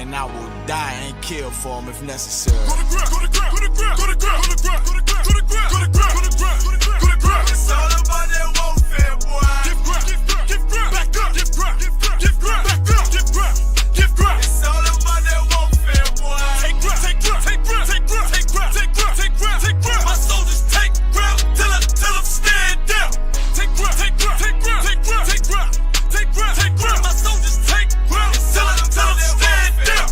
and I will die and kill for them if necessary. Go to ground, go to ground, go to ground, go to ground, go to ground, go to ground, go to ground, go to ground, go to ground, go to ground. It's all about that warfare, boy. Give ground, give ground, back up, give ground, give ground, back up, give ground, give ground. It's all about that warfare, boy. Take ground, take ground, take ground, take ground, take ground, take ground, take ground, take ground. My soldiers take ground till I'm stand down. Take ground, take ground, take ground, take ground, take ground, take ground, take ground. My soldiers take ground till I'm stand down.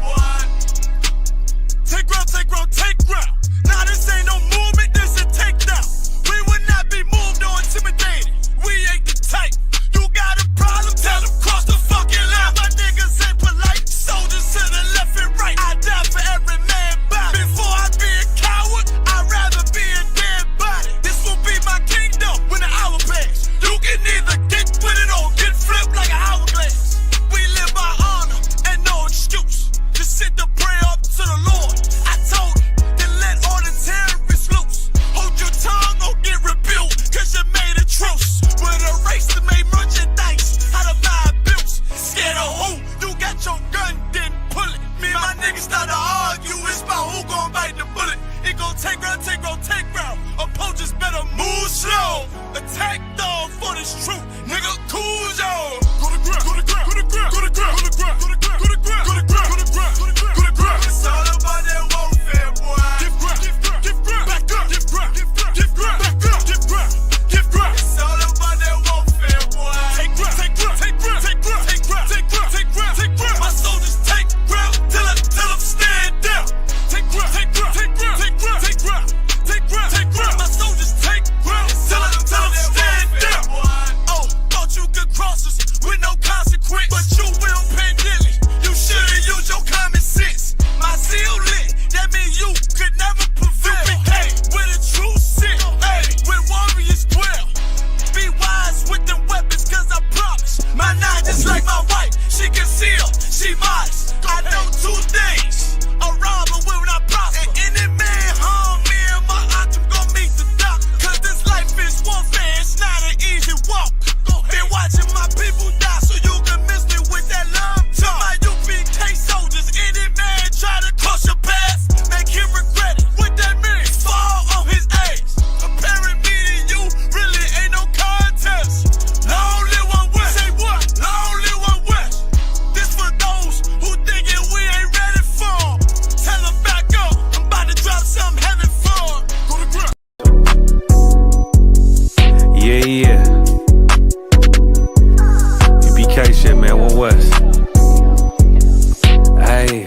Take ground, take ground, take ground. Nah, this ain't no movement, this a takedown. We would not be moved or intimidated. We ain't the type. You got a problem, tell them cross the fucking line. My niggas ain't polite. Soldiers to the left and right. I die for every man body. Before I be a coward, I'd rather be a dead body. This will be my kingdom when the hour pass. You can either get with it or get flipped like an hourglass. We live by honor and no excuse. Just sit to pray up to the Lord. I told him, then let all the terrorists loose. Hold your tongue or get rebuked, cause you made a truce. With a race to make merchandise out of my bills. Scared of who? You got your gun, then pull it. Me and my niggas start to argue, it's about who gon' bite the bullet. It gon' take round, take round, take round. Opponents better move slow. Attack dog for this truth, nigga, cool zone. Go to ground, go to ground, go to ground, go to ground, go to ground, go to ground, go to ground, go to ground, go to ground, go to ground, go to ground. It's all about that warfare, boy. Give ground, give ground, give ground, back up, give ground, give ground, give ground, back up, give ground, give ground. It's all about that warfare, boy. Take ground, take ground, take ground, take ground, take ground, take ground, take ground, take ground. My soldiers take ground till I'm stand down. Take ground, take ground, take ground, take ground, take ground, take ground, take ground. My soldiers take ground till I'm stand down. Oh, thought you could cross us with no consequence, but you will pay dearly. You should've used your common sense. My zeal lit, that means you could never prevail. Hey, with a true sit, hey, with warriors dwell. Be wise with them weapons, cause I promise. My nine just like my wife, she concealed, she modest. I know two things, a robber will not prosper. And any man harm me and my aunt, gon' meet the doctor. Cause this life is warfare, it's not an easy walk. Been watching my people die, so you can miss me with that love talk. My UPK soldiers, any man try to cross your path, make him regret it. What that mean? Fall on his ass. Comparing me to you really ain't no contest. Long live one West. Say what? Long live one West. This for those who thinking we ain't ready for. Tell them back up. I'm about to drop something heavy for. Go to ground. Yeah, yeah. UPK shit, man. One West. Hey.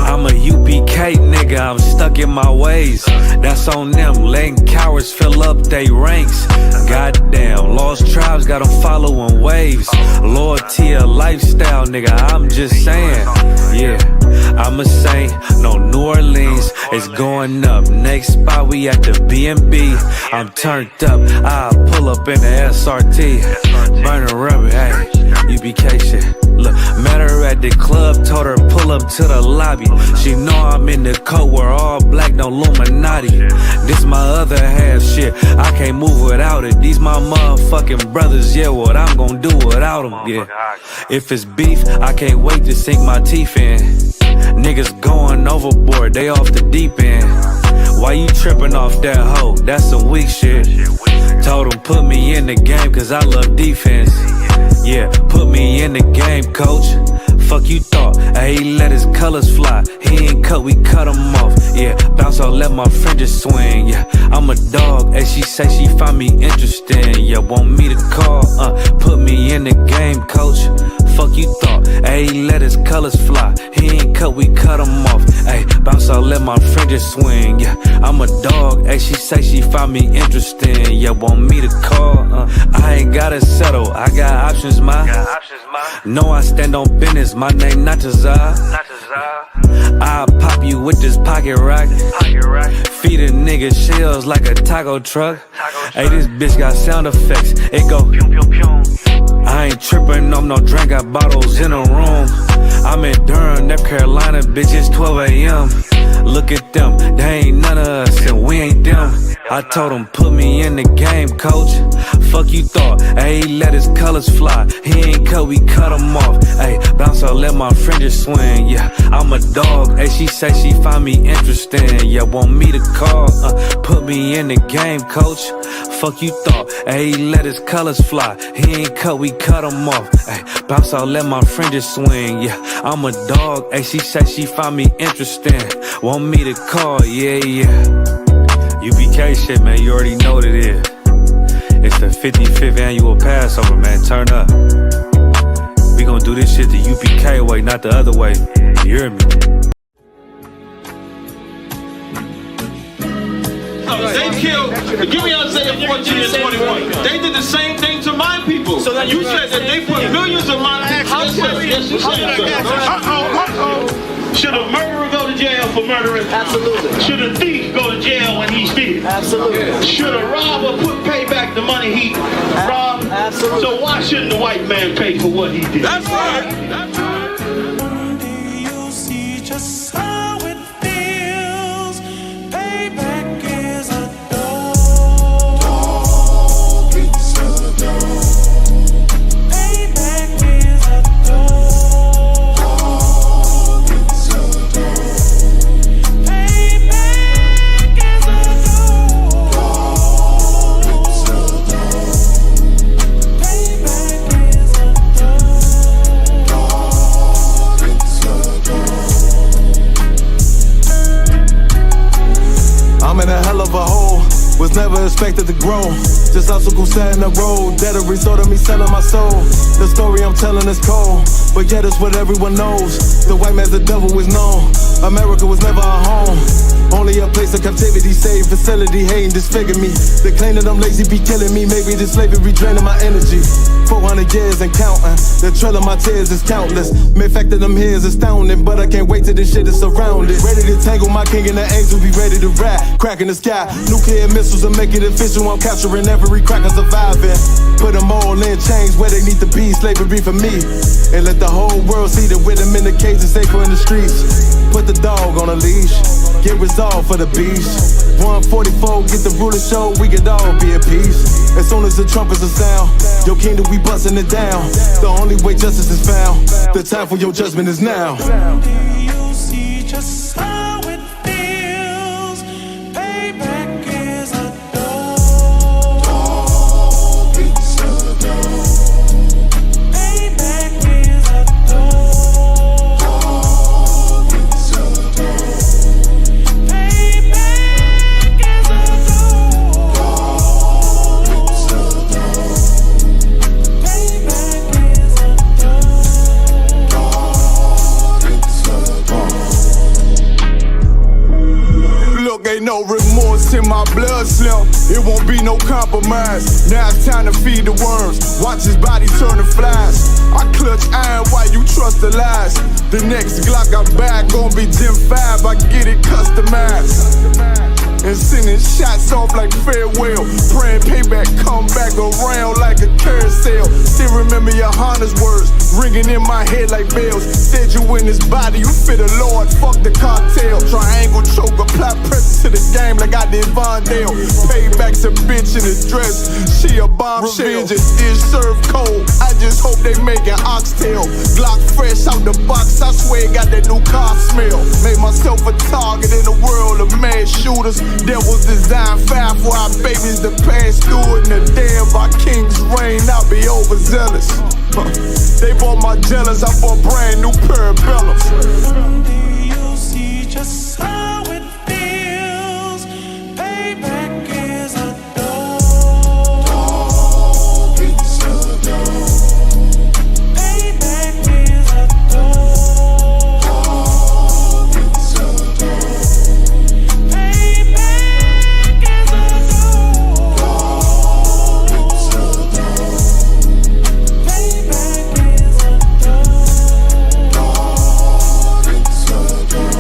I'm a UPK nigga, I'm stuck in my ways. That's on them, letting cowards fill up they ranks. Goddamn, lost tribes got them following waves. Loyalty a lifestyle, nigga, I'm just saying. Yeah, I'm a saint, no New Orleans, it's going up. Next spot, we at the B&B. I'm turned up, I'll pull up in the SRT. Burning rubber, hey, UPK shit. Look, met her at the club, told her pull up to the lobby. She know I'm in the coat, we're all black, no Illuminati. This my other half shit, I can't move without it. These my motherfucking brothers, yeah, what I'm gonna do without them, yeah. If it's beef, I can't wait to sink my teeth in. Niggas going overboard, they off the deep end. Why you tripping off that hoe? That's some weak shit. Told him put me in the game cause I love defense. Yeah, put me in the game, coach. Fuck you thought, he let his colors fly. He ain't cut, we cut him off. Yeah, bounce out, let my fringes swing. Yeah, I'm a dog, and she say she find me interesting. Yeah, want me to call, put me in the game, coach. Fuck you thought, he let his colors fly. He ain't cut, we cut him off. Hey, bounce out, let my fringes swing. Yeah, I'm a dog, and she say she find me interesting. Yeah, want me to call, I ain't gotta settle, I got options, ma. No, I stand on business, my name not Tazar. I'll pop you with this pocket rock. Feed a nigga shells like a taco truck. Hey, this bitch got sound effects, it go I ain't trippin' on no drink, got bottles in the room. I'm in Durham, North Carolina, bitch, it's 12 a.m. Look at them, they ain't none of us and we ain't them. I told him put me in the game, coach. Fuck you thought, he let his colors fly. He ain't cut, we cut him off. Ay, so let my fringes swing. Yeah, I'm a dog. Hey, she say she find me interesting. Yeah, want me to call. Put me in the game, coach. Fuck you thought. Hey, he let his colors fly. He ain't cut, we cut him off. Hey, bounce out, let my fringes swing. Yeah, I'm a dog. Hey, she say she find me interesting. Want me to call. Yeah, yeah. UPK shit, man. You already know what it is. It's the 55th annual Passover, man. Turn up. We gon' do this shit the UPK way, not the other way. You hear me? They killed, give me Isaiah 14 and 21. They did the same thing to my people. So you said that they put millions of my people. Yes, you said. Should a murderer go to jail for murdering? Absolutely. Should a thief go to jail when he steals? Absolutely. Should a robber pay back the money he robbed? Absolutely. So why shouldn't the white man pay for what he did? That's right. That's right. One day you'll see just how it feels. Payback is a dog. Dog eats a dog. Payback is a dog. Dog eats a dog. Payback is a dog. Dog eats a dog. Payback is a dog. Dog eats a dog. I'm in a hell of a hole, was never expected to grow. Just obstacle set in the road, that a result of me selling my soul. The story I'm telling is cold, but yet it's what everyone knows. The white man's the devil is known. America was never a home, only a place of captivity, safe facility, hating, disfigure me. They claim that I'm lazy, be killing me. Maybe this slavery draining my energy. 400 years and counting, the trail of my tears is countless. Main fact that I'm here is astounding, but I can't wait till this shit is surrounded. Ready to tangle my king and the angel, be ready to rap. Crack in the sky, nuclear missiles and make it official. I'm capturing every cracker surviving. Put them all in chains where they need to be, slavery for me. And let the whole world see that with them in the cage and safer in the streets. Put the dog on a leash, get resolved for the beast. 144, get the ruler show, we could all be at peace. As soon as the trumpets are sound, your kingdom we busting it down. The only way justice is found, the time for your judgment is now. One day you'll see just how it feels. Payback is a dog. Dog eats a dog. Payback is a dog. Dog eats a dog. Payback is a dog. Dog eats a dog. Payback is a dog. Dog eats a dog. Look, ain't no remorse in my blood slip. It won't be no compromise. Now it's time to feed the worms. Watch his body turn to flies. I clutch iron while you trust the lies. The next Glock I'm back gon' be Gen 5. I get it customized. And sending shots off like farewell. Praying payback come back around like a carousel. Still remember your Honda's words ringing in my head like bells. Said you in his body, you fit a Lord, fuck the cocktail. Triangle choke, apply pressure to the game like I did Vondale. Payback's a bitch in a dress, she a bombshell. Revenge is served cold, I just hope they making oxtail. Glock fresh out the box, I swear it got that new car smell. Made myself a target in a world of mad shooters. Devils design fire for our babies to pass through. In the day of our king's reign, I'll be overzealous. They bought my jealous, I bought brand new parabellums. One day you'll see just how it feels. Payback is a dog. Dog eats a dog. Payback is a dog. Dog eats a dog. Payback is a dog. Dog eats a dog. Payback is a dog. Dog eats a dog.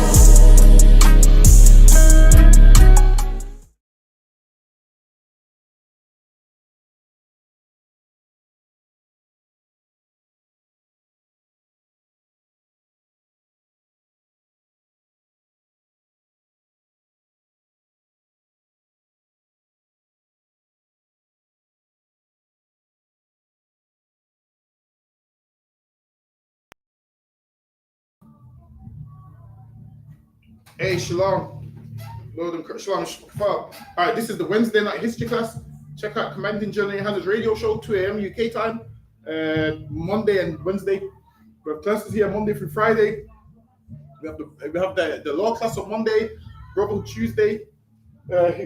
Hey, Shalom. Lord and Shalom. All right, this is the Wednesday night history class. Check out Commanding General Yohanna's radio show, 2 a.m. UK time, Monday and Wednesday. We have classes here Monday through Friday. We have the law class on Monday, Brotherhood Tuesday,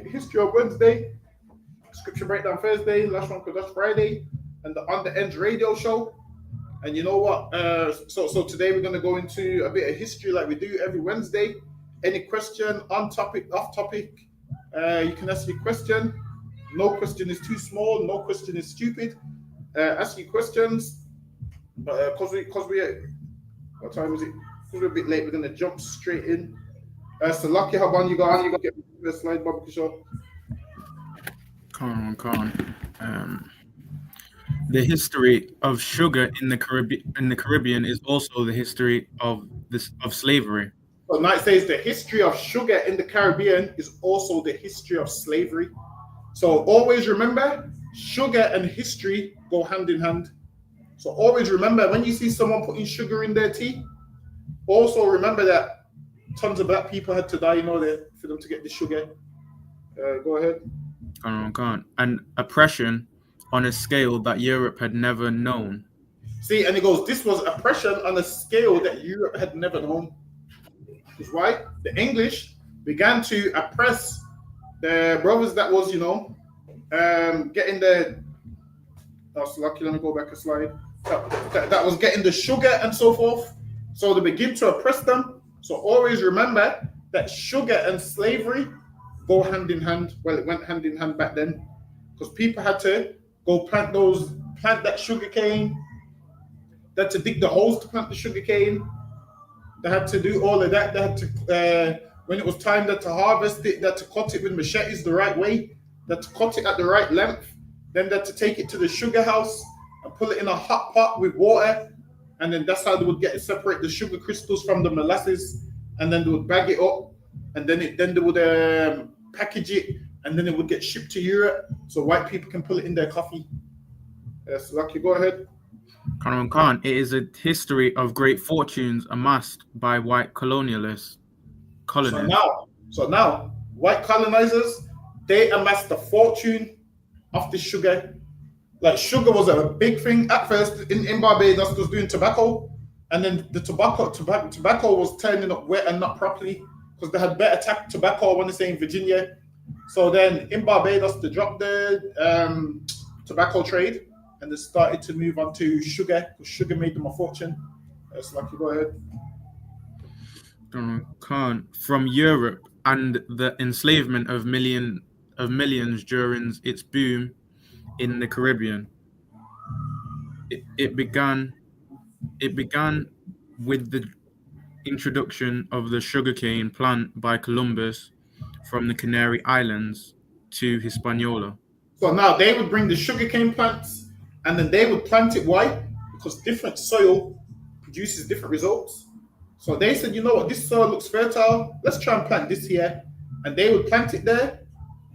history on Wednesday, scripture breakdown Thursday, last one Kodesh Friday, and the On the Edge radio show. And you know what? So today we're going to go into a bit of history like we do every Wednesday. Any question, on topic, off topic, you can ask your question. No question is too small. No question is stupid. Ask your questions. But because we what time is it? Because we're a bit late, we're going to jump straight in. So Lucky, how about you guys? You got to get the slide, Bob Kishore. Come on. The history of sugar in the Caribbean is also the history of slavery. So now it says the history of sugar in the Caribbean is also the history of slavery. So always remember, sugar and history go hand in hand. So always remember, when you see someone putting sugar in their tea, also remember that tons of black people had to die in order for them to get the sugar. Go ahead. And oppression on a scale that Europe had never known. See, and it goes, this was oppression on a scale that Europe had never known. Because why? The English began to oppress the brothers that was, getting the... Oh, so lucky, let me go back a slide. That was getting the sugar and so forth. So they begin to oppress them. So always remember that sugar and slavery go hand in hand. Well, it went hand in hand back then. Because people had to go plant that sugar cane. They had to dig the holes to plant the sugar cane. They had to do all of that. They had to, when it was time that to harvest it, they had to cut it with machetes the right way. They had to cut it at the right length. Then they had to take it to the sugar house and put it in a hot pot with water. And then that's how they would separate the sugar crystals from the molasses. And then they would bag it up. And then they would package it. And then it would get shipped to Europe so white people can put it in their coffee. Yes, Lucky, go ahead. Khan, it is a history of great fortunes amassed by white colonialists. So now, white colonizers, they amassed the fortune of the sugar. Like sugar was a big thing at first in Barbados, was doing tobacco. And then the tobacco was turning up wet and not properly because they had better tobacco, I want to say, in Virginia. So then in Barbados, they dropped the tobacco trade and they started to move on to sugar because sugar made them a fortune. So Lucky, go ahead. Khan, from Europe and the enslavement of millions during its boom in the Caribbean. It began with the introduction of the sugarcane plant by Columbus from the Canary Islands to Hispaniola. So now they would bring the sugarcane plants and then they would plant it white because different soil produces different results. So they said, you know what, this soil looks fertile, let's try and plant this here. And they would plant it there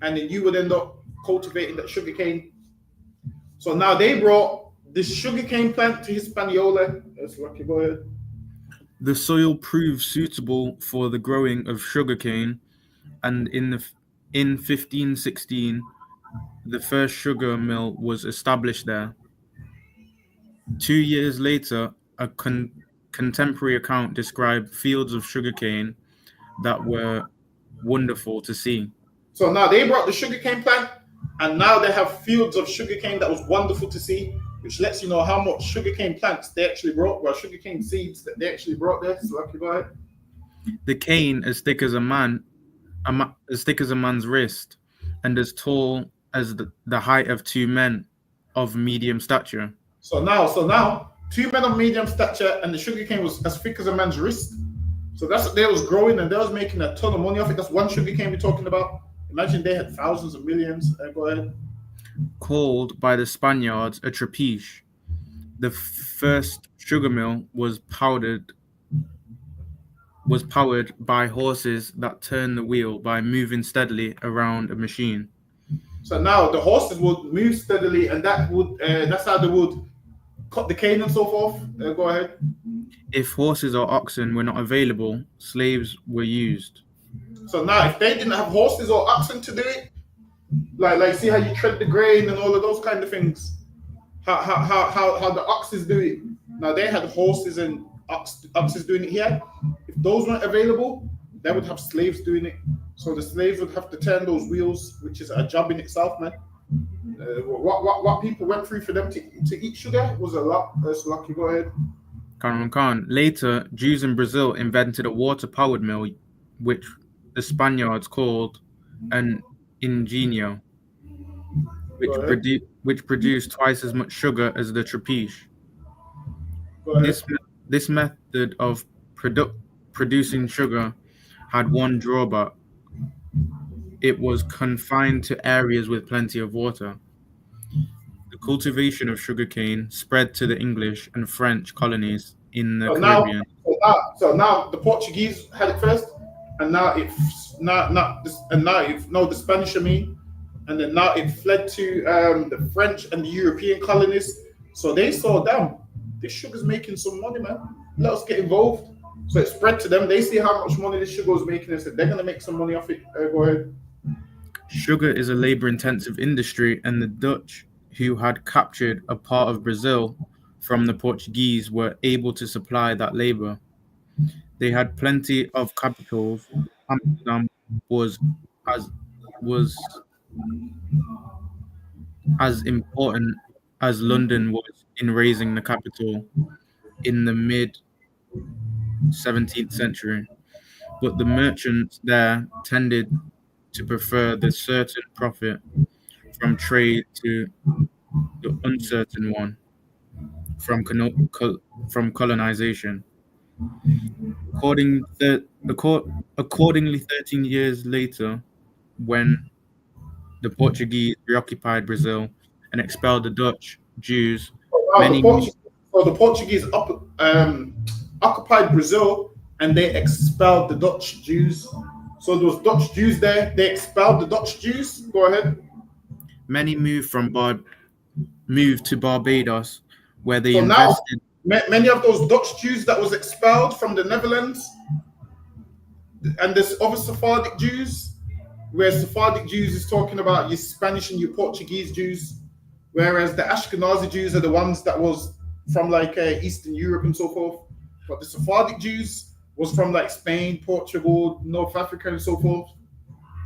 and then you would end up cultivating that sugarcane. So now they brought this sugarcane plant to Hispaniola. That's Lucky, go ahead. The soil proved suitable for the growing of sugarcane, and in 1516, the first sugar mill was established there. 2 years later, a contemporary account described fields of sugarcane that were wonderful to see. So now they brought the sugarcane plant, and now they have fields of sugarcane that was wonderful to see, which lets you know how much sugarcane plants they actually brought, well, sugarcane seeds that they actually brought there. So Lucky, go ahead. The cane as thick as a man's wrist, and as tall as the height of 2 men of medium stature. So now 2 men of medium stature, and the sugarcane was as thick as a man's wrist. So that's what they was growing, and they was making a ton of money off it. That's one sugarcane we're talking about. Imagine they had thousands of millions. Go ahead. Called by the Spaniards a trapiche. The first sugar mill was powered by horses that turned the wheel by moving steadily around a machine. So now the horses would move steadily, and that's how they would cut the cane and so forth. Go ahead. If horses or oxen were not available, slaves were used. So now, if they didn't have horses or oxen to do it, like see how you tread the grain and all of those kind of things, how the oxes do it. Now they had horses and oxes doing it here. If those weren't available, they would have slaves doing it. So the slaves would have to turn those wheels, which is a job in itself, man. What people went through for them to eat sugar was a lot. That's lucky. Go ahead. Khan. Later, Jews in Brazil invented a water-powered mill, which the Spaniards called an ingenio, which produced twice as much sugar as the trapiche. This method of producing sugar had one drawback. It was confined to areas with plenty of water. The cultivation of sugarcane spread to the English and French colonies in the Caribbean. So now the Portuguese had it first, and now the Spanish, and then now it fled to the French and the European colonies. So they saw, damn, this sugar's making some money, man. Let us get involved. So it spread to them. They see how much money this sugar was making and said they're gonna make some money off it. Go ahead. Sugar is a labor-intensive industry, and the Dutch, who had captured a part of Brazil from the Portuguese, were able to supply that labor. They had plenty of capitals. Amsterdam was as important as London was in raising the capital in the mid-17th century, but the merchants there tended to prefer the certain profit from trade to the uncertain one from colonization. Accordingly, 13 years later, when the Portuguese reoccupied Brazil and expelled the Dutch Jews, the Portuguese occupied Brazil and they expelled the Dutch Jews. So those Dutch Jews there, they expelled the Dutch Jews. Go ahead. Many moved to Barbados, where they invested. Now, many of those Dutch Jews that was expelled from the Netherlands, and there's other Sephardic Jews, where Sephardic Jews is talking about your Spanish and your Portuguese Jews, whereas the Ashkenazi Jews are the ones that was from like Eastern Europe and so forth. But the Sephardic Jews was from like Spain, Portugal, North Africa, and so forth.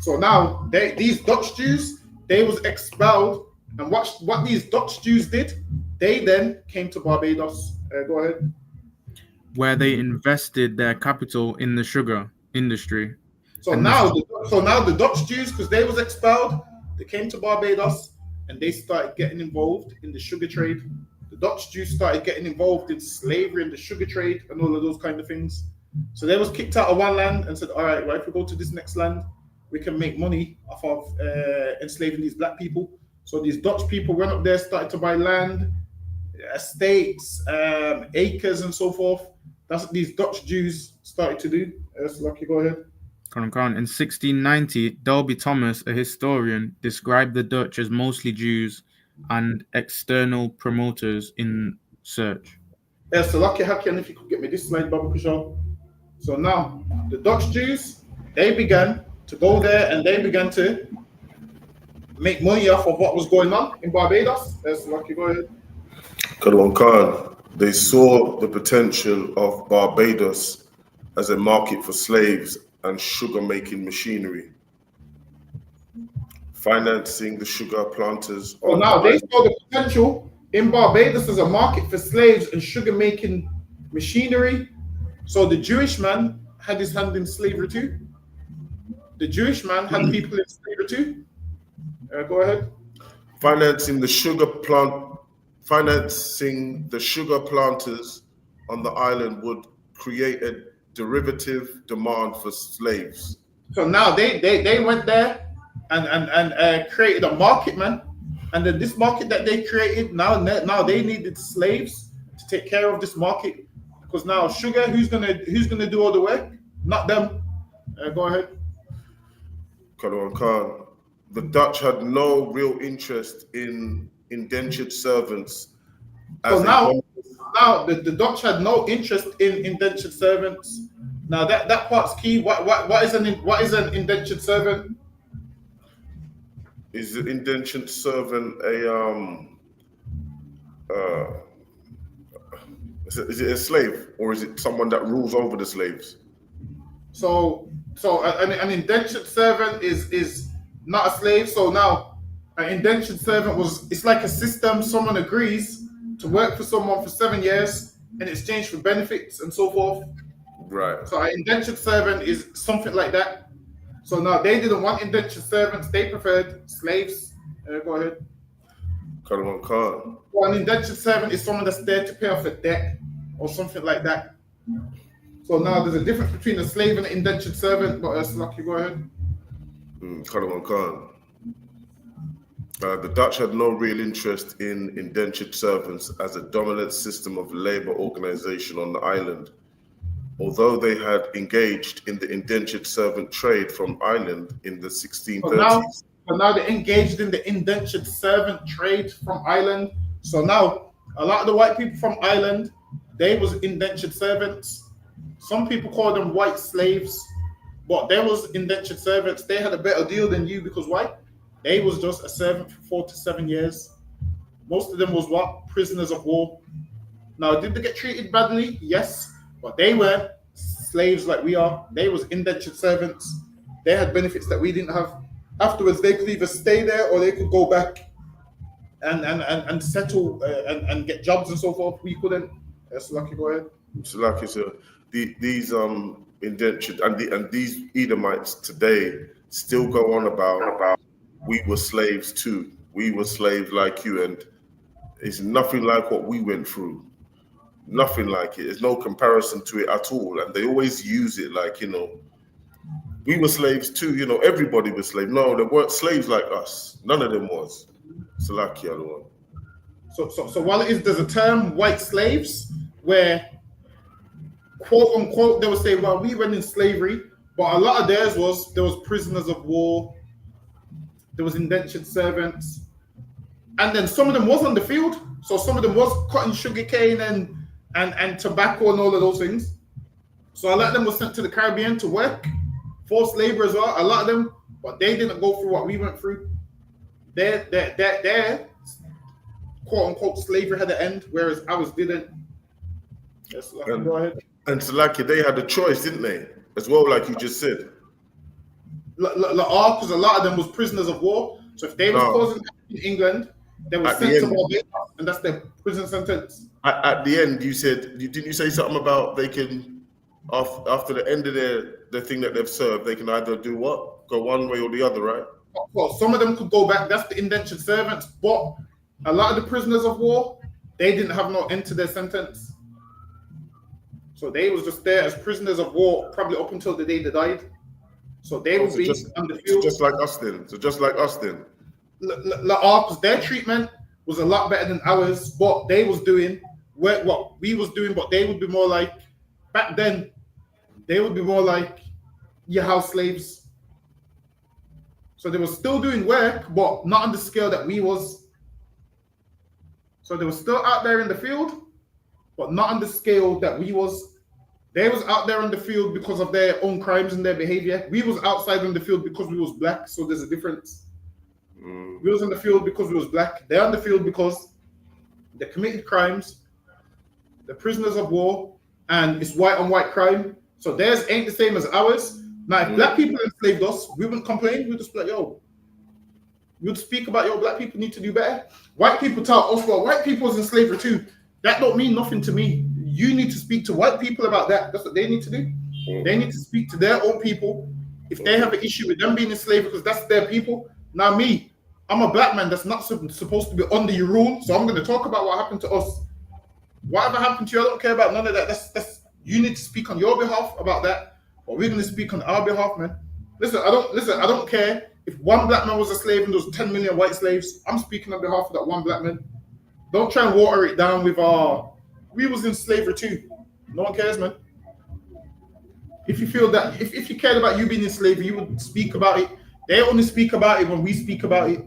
So now these Dutch Jews, they was expelled, and what these Dutch Jews did, they then came to Barbados. Go ahead. Where they invested their capital in the sugar industry. So now the Dutch Jews, because they was expelled, they came to Barbados and they started getting involved in the sugar trade. The Dutch Jews started getting involved in slavery and the sugar trade and all of those kind of things. So they was kicked out of one land and said, all right, well, if we go to this next land, we can make money off of enslaving these black people. So these Dutch people went up there, started to buy land, estates, acres, and so forth. That's what these Dutch Jews started to do. So lucky, go ahead. In 1690, Dalby Thomas, a historian, described the Dutch as mostly Jews and external promoters in search. So lucky, Hacky, and if you could get me this slide, Baba Kushal. So now, the Dutch Jews, they began to go there and they began to make money off of what was going on in Barbados. So lucky, go ahead. Kadwan Khan, they saw the potential of Barbados as a market for slaves and sugar-making machinery, financing the sugar planters. So now they saw the potential in Barbados as a market for slaves and sugar-making machinery. So the Jewish man had his hand in slavery too. The Jewish man had people in slavery too. Go ahead. Financing the sugar planters on the island would create a derivative demand for slaves. So now they went there and created a market, man. And then this market that they created, now they needed slaves to take care of this market, because now sugar, who's gonna do all the work? Not them. Go ahead. Kadwan Khan, the Dutch had no real interest in indentured servants. So now the Dutch had no interest in indentured servants. Now that part's key. What is an indentured servant? Is the indentured servant is it a slave, or is it someone that rules over the slaves? So an indentured servant is not a slave. So now an indentured servant it's like a system. Someone agrees to work for someone for 7 years in exchange for benefits and so forth. Right. So an indentured servant is something like that. So now they didn't want indentured servants; they preferred slaves. Go ahead. Khan. Well, an indentured servant is someone that's there to pay off a debt or something like that. So now there's a difference between a slave and an indentured servant. But Lucky, go ahead. Khan. The Dutch had no real interest in indentured servants as a dominant system of labor organization on the island. Although they had engaged in the indentured servant trade from Ireland in the 1630s. So now they're engaged in the indentured servant trade from Ireland. So now a lot of the white people from Ireland, they was indentured servants. Some people call them white slaves, but they was indentured servants. They had a better deal than you because why? They was just a servant for 4 to 7 years. Most of them was what? Prisoners of war. Now, did they get treated badly? Yes, but they were slaves like we are. They was indentured servants. They had benefits that we didn't have. Afterwards, they could either stay there or they could go back and settle and get jobs and so forth. We couldn't. That's Lucky, go ahead. So Lucky, so these indentured and these Edomites today still go on about we were slaves too. We were slaves like you, and it's nothing like what we went through. Nothing like it. There's no comparison to it at all. And they always use it like, we were slaves too. Everybody was slaves. No, they weren't slaves like us. None of them was. Salaki, other one. So while there's a term white slaves where quote unquote they would say, well, we went in slavery, but a lot of theirs there was prisoners of war, there was indentured servants, and then some of them was on the field. So some of them was cutting sugarcane and tobacco and all of those things. So a lot of them was sent to the Caribbean to work, forced labor as well. A lot of them, but they didn't go through what we went through. Their quote unquote slavery had an end, whereas ours didn't. Yes, go ahead. And so like they had a choice, didn't they? As well, like you just said. Because a lot of them was prisoners of war. So if they was causing in England, they were sent to Barbados, and that's their prison sentence. At the end, didn't you say something about they can, after the end of the thing that they've served, they can either do what? Go one way or the other, right? Well, some of them could go back. That's the indentured servants. But a lot of the prisoners of war, they didn't have no end to their sentence. So they was just there as prisoners of war, probably up until the day they died. So they would be on the field. So just like us then. Because their treatment was a lot better than ours. What they was doing, what we was doing, but they would be more like, back then, they would be more like your house slaves. So they were still doing work, but not on the scale that we was. So they were still out there in the field, but not on the scale that we was. They was out there on the field because of their own crimes and their behavior. We was outside on the field because we was black, so there's a difference. We was on the field because we was black. They're on the field because they committed crimes, they're prisoners of war, and it's white on white crime. So theirs ain't the same as ours. Now, if black people enslaved us, we wouldn't complain. We'd just be like, yo, we'd speak about, black people need to do better. White people tell us, well, white people was in slavery too. That don't mean nothing to me. You need to speak to white people about that. That's what they need to do. They need to speak to their own people. If they have an issue with them being enslaved because that's their people. Now me, I'm a black man that's not supposed to be under your rule. So I'm going to talk about what happened to us. Whatever happened to you, I don't care about none of that. That's you need to speak on your behalf about that. But we're going to speak on our behalf, man. Listen, I don't care if one black man was a slave and there was 10 million white slaves. I'm speaking on behalf of that one black man. Don't try and water it down with we was in slavery too. No one cares, man. If you feel that, if you cared about you being in slavery, you would speak about it. They only speak about it when we speak about it.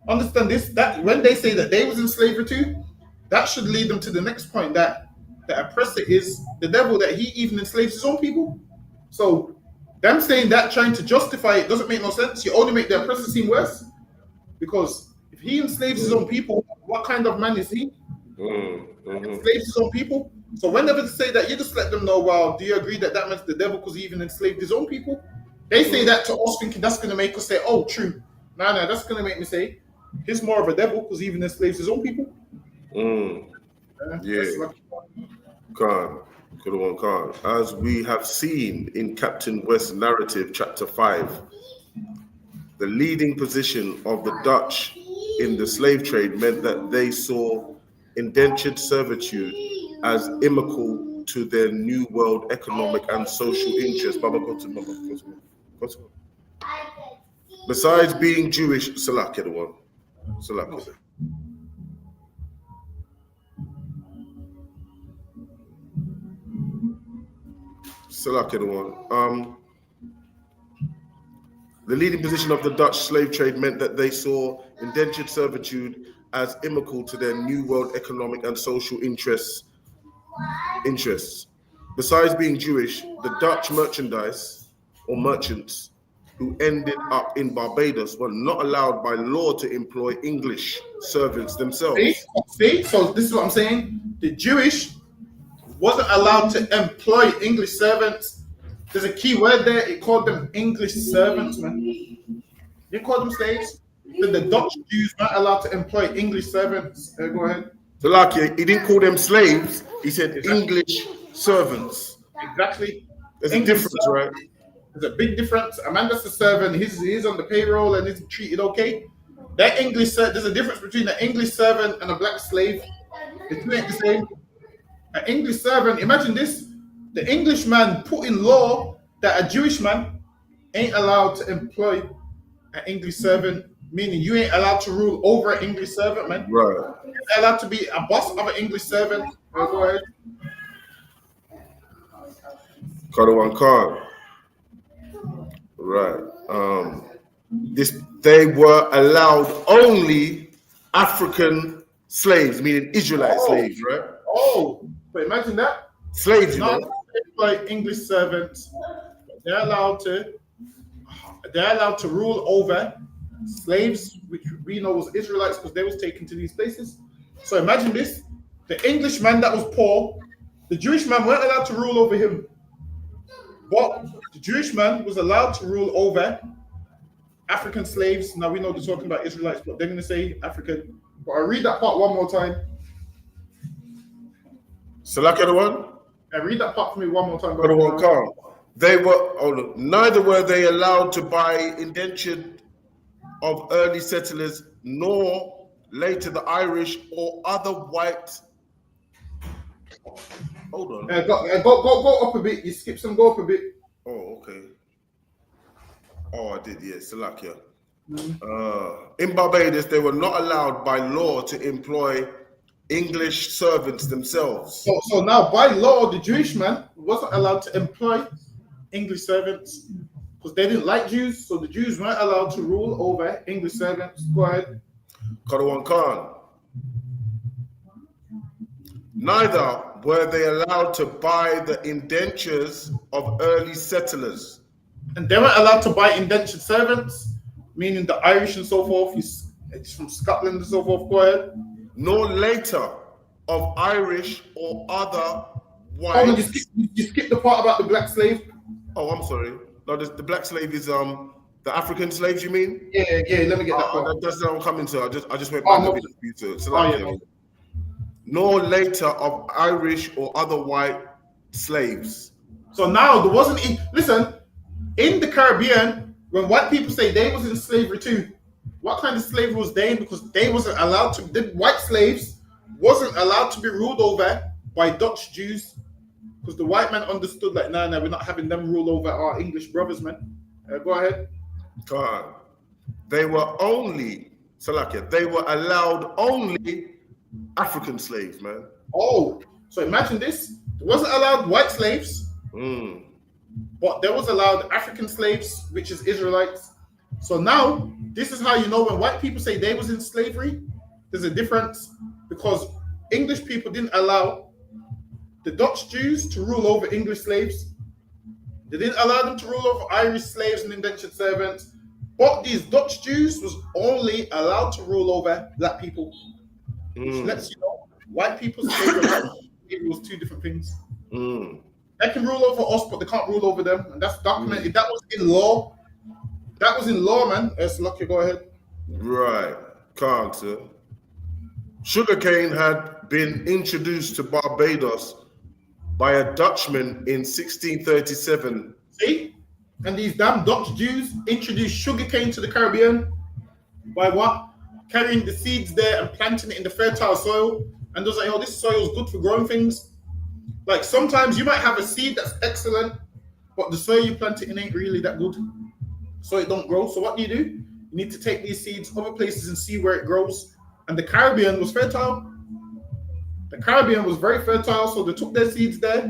Understand this, that when they say that they was in slavery too, that should lead them to the next point, that the oppressor is the devil, that he even enslaves his own people. So them saying that, trying to justify it, doesn't make no sense. You only make the oppressor seem worse. Because if he enslaves his own people, what kind of man is he? Enslaves his own people. So whenever they say that, you just let them know, well, do you agree that that man's the devil because he even enslaved his own people? They say that to us thinking that's going to make us say, oh, true. No, that's going to make me say he's more of a devil because he even enslaves his own people. Khan. Good one, Khan. As we have seen in Captain West's narrative, chapter 5, the leading position of the Dutch in the slave trade meant that they saw indentured servitude as inimical to their new world economic and social interests. Besides being Jewish, Salakia the one. Salakia. Salakia the one. The leading position of the Dutch slave trade meant that they saw indentured servitude as inimical to their new world economic and social interests. Besides being Jewish, the Dutch merchants who ended up in Barbados were not allowed by law to employ English servants themselves. See? So this is what I'm saying. The Jewish wasn't allowed to employ English servants. There's a key word there. It called them English servants, man. They called them slaves. Then the Dutch Jews weren't allowed to employ English servants. Go ahead. So like he didn't call them slaves. He said English servants. Exactly. There's a difference, right? There's a big difference. A man that's a servant, he's on the payroll and he's treated okay. That English, there's a difference between an English servant and a black slave. The two ain't the same. An English servant, imagine this. The Englishman put in law that a Jewish man ain't allowed to employ an English servant, meaning you ain't allowed to rule over an English servant, man. Right. You're allowed to be a boss of an English servant. Go ahead. Kadawan Khan. Right. They were allowed only African slaves, meaning Israelite slaves, right? Oh, but imagine that. Slaves, you know. Like English servants, they're allowed to rule over slaves, which we know was Israelites because they was taken to these places. So imagine this: the Englishman that was poor, the Jewish man weren't allowed to rule over him, but the Jewish man was allowed to rule over African slaves. Now we know they're talking about Israelites, but they're going to say African. But I'll read that part one more time. Salaka the one? Read that part for me one more time. Neither were they allowed to buy indentured of early settlers, nor later the Irish or other white. Hold on. Go up a bit. You skip some. Go up a bit. Oh, okay. Oh, I did. Yeah, Salakia. In Barbados, they were not allowed by law to employ English servants themselves. So now, by law, the Jewish man wasn't allowed to employ English servants because they didn't like Jews. So the Jews weren't allowed to rule over English servants. Go ahead. Kadawan Khan. Neither were they allowed to buy the indentures of early settlers. And they weren't allowed to buy indentured servants, meaning the Irish and so forth. It's from Scotland and so forth. Go ahead. Nor later of Irish or other white. Oh, no, you skip the part about the black slave. Oh, I'm sorry. No, the black slave is the African slaves. You mean? Yeah. Let me get that part. That's what I'm coming to. I just went back a bit to no. Nor later of Irish or other white slaves. So now there wasn't. Listen, in the Caribbean, when white people say they was in slavery too, what kind of slavery was they in? Because they wasn't allowed to. The white slaves wasn't allowed to be ruled over by Dutch Jews, because the white man understood like, nah, we're not having them rule over our English brothers, man. Go ahead. God, they were allowed only African slaves, man. Oh, so imagine this. There wasn't allowed white slaves, but there was allowed African slaves, which is Israelites. So now, this is how you know when white people say they was in slavery, there's a difference, because English people didn't allow the Dutch Jews to rule over English slaves. They didn't allow them to rule over Irish slaves and indentured servants. But these Dutch Jews was only allowed to rule over black people. Which lets you know, white people slavery it was two different things. They can rule over us, but they can't rule over them. And that's documented. That was in law. That was in law, man. Lucky, go ahead. Right. Can't, sir. Sugarcane had been introduced to Barbados by a Dutchman in 1637. See? And these damn Dutch Jews introduced sugarcane to the Caribbean by what? Carrying the seeds there and planting it in the fertile soil. And those like, oh, this soil is good for growing things. Like sometimes you might have a seed that's excellent, but the soil you plant it in ain't really that good. So it don't grow. So what do? You need to take these seeds other places and see where it grows. And the Caribbean was fertile. The Caribbean was very fertile, so they took their seeds there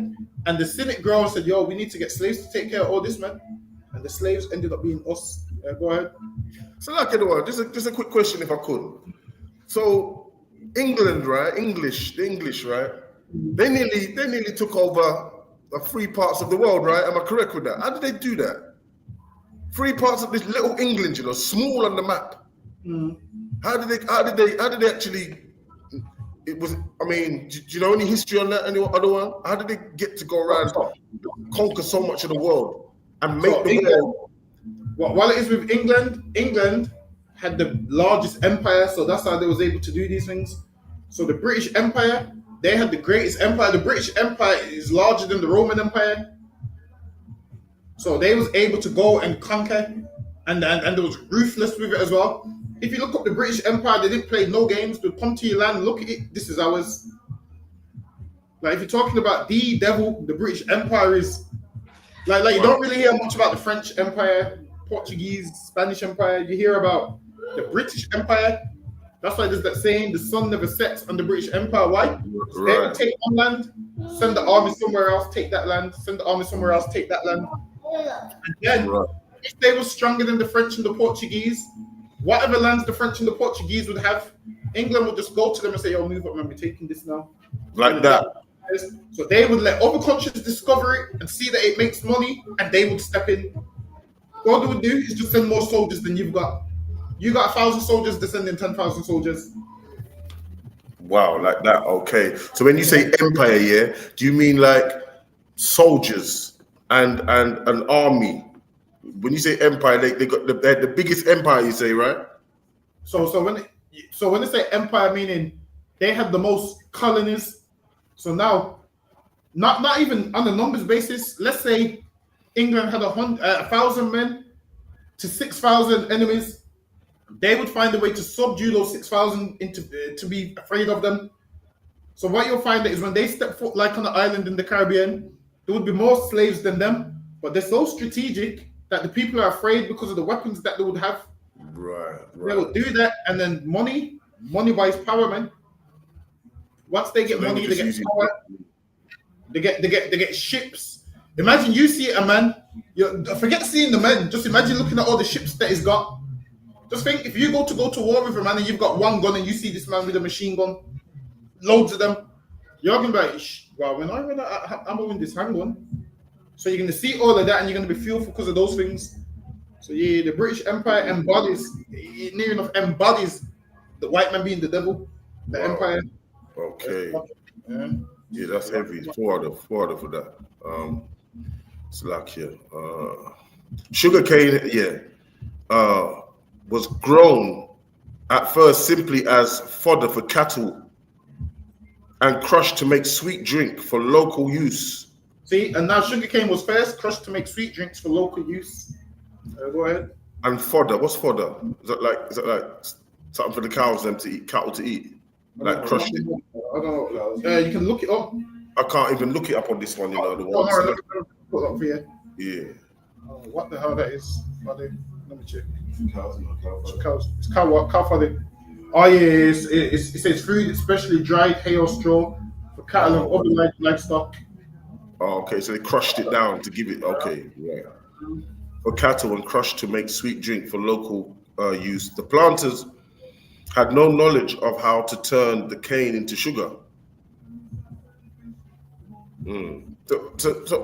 and they seen it grow and said, yo, we need to get slaves to take care of all this, man. And the slaves ended up being us. Go ahead. So like just a quick question if I could. So England, right? The English, right? They nearly took over 3 parts of the world, right? Am I correct with that? How did they do that? 3 parts of this little England, you know, small on the map. How did they actually? It was. I mean, do you know any history on that? Any other one? How did they get to go around, conquer so much of the world, and make the world? While it is with England, England had the largest empire, so that's how they was able to do these things. So the British Empire, they had the greatest empire. The British Empire is larger than the Roman Empire, so they was able to go and conquer, and they was ruthless with it as well. If you look up the British Empire, they didn't play no games. They'd come to your land, look at it. This is ours. Like if you're talking about the devil, the British Empire is like you don't really hear much about the French Empire, Portuguese, Spanish Empire. You hear about the British Empire. That's why there's that saying, the sun never sets on the British Empire. Why? They would take one land, send the army somewhere else, take that land, send the army somewhere else, take that land. And then if they were stronger than the French and the Portuguese, whatever lands the French and the Portuguese would have, England would just go to them and say, yo, move up, man, we're taking this now. Like that. So they would let other countries discover it and see that it makes money, and they would step in. What they would do is just send more soldiers than you've got. You got 1,000 soldiers, they're sending 10,000 soldiers. Wow, like that. Okay. So when you say empire, yeah, do you mean like soldiers and an army? When you say empire, they got the biggest empire, you say, right? So when they say empire, meaning they had the most colonies. So now, not even on the numbers basis. Let's say England had 1,000 men to 6,000 enemies. They would find a way to subdue those 6,000 to be afraid of them. So what you'll find is when they step foot like on the island in the Caribbean, there would be more slaves than them, but they're so strategic that the people are afraid because of the weapons that they would have. Right. They will do that, and then money buys power, man. Once they get money, they get power. They get ships. Imagine you see a man. Forget seeing the men. Just imagine looking at all the ships that he's got. Just think, if you go to war with a man and you've got one gun and you see this man with a machine gun, loads of them, you're gonna be like, wow, when I run out, I'm going this handgun. So you're gonna see all of that and you're gonna be fearful because of those things. So yeah, the British Empire near enough embodies the white man being the devil, the empire. Okay. Yeah, that's heavy. Four for that. Slovakia. Sugarcane, was grown at first simply as fodder for cattle and crushed to make sweet drink for local use. See, and now sugarcane was first crushed to make sweet drinks for local use. Go ahead. And fodder, what's fodder? Is that like something for the cows them to eat, cattle to eat? Like crushed it? I don't know. You can look it up. I can't even look it up on this one, you know. The one. Let me put it up for you. Yeah. What the hell that is? Let me check. Cows. It's cow what? Cow fodder. Oh yeah, it says food, especially dried hay or straw for cattle and other livestock. Oh, okay, so they crushed it down to give it. Okay, yeah. For cattle and crushed to make sweet drink for local use. The planters had no knowledge of how to turn the cane into sugar.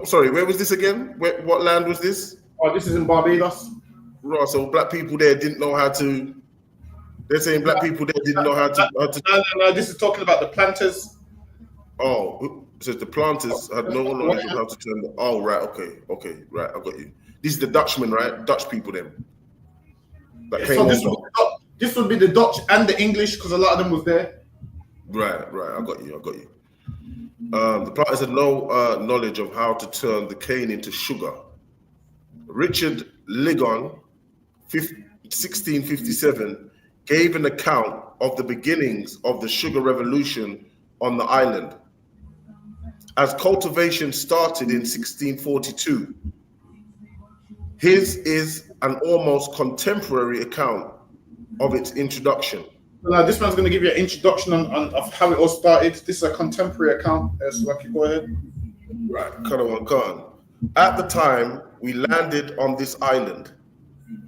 Sorry, where was this again? What land was this? Oh, this is in Barbados. Right, so black people there didn't know how to. They're saying black people there didn't know how to. No. This is talking about the planters. Oh, so the planters had no knowledge of how to turn the. Oh, right, okay, right, I got you. These are the Dutchmen, right? Dutch people then. That came over. This would be the Dutch and the English because a lot of them was there. Right, I got you. The planters had no knowledge of how to turn the cane into sugar. Richard Ligon, 1657, gave an account of the beginnings of the sugar revolution on the island. As cultivation started in 1642, his is an almost contemporary account of its introduction. Now, this one's going to give you an introduction of how it all started. This is a contemporary account. So, Lucky, go ahead. Right, Khan. At the time we landed on this island,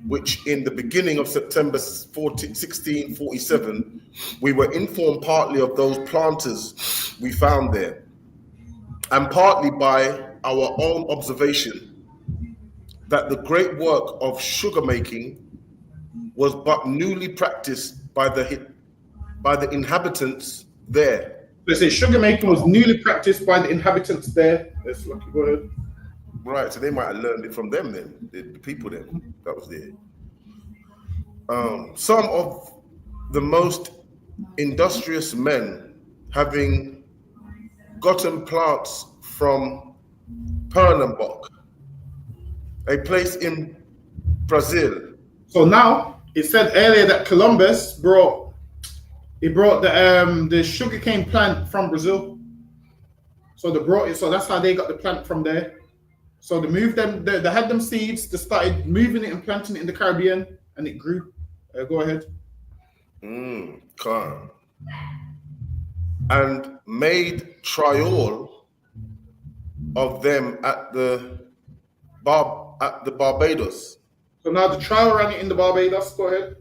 which in the beginning of September 1647, we were informed partly of those planters we found there, and partly by our own observation, that the great work of sugar making was but newly practiced by the inhabitants there. They say sugar making was newly practiced by the inhabitants there. Let's Lucky, go ahead. Right, so they might have learned it from them then, the people then that was there. Some of the most industrious men, having gotten plants from Pernambouc, a place in Brazil. So now it said earlier that Columbus brought the sugarcane plant from Brazil. So they brought it. So that's how they got the plant from there. So they moved them. They had them seeds. They started moving it and planting it in the Caribbean, and it grew. Go ahead. Calm. And made trial of them at the Barbados. So now the trial ran it in the Barbados. Go ahead.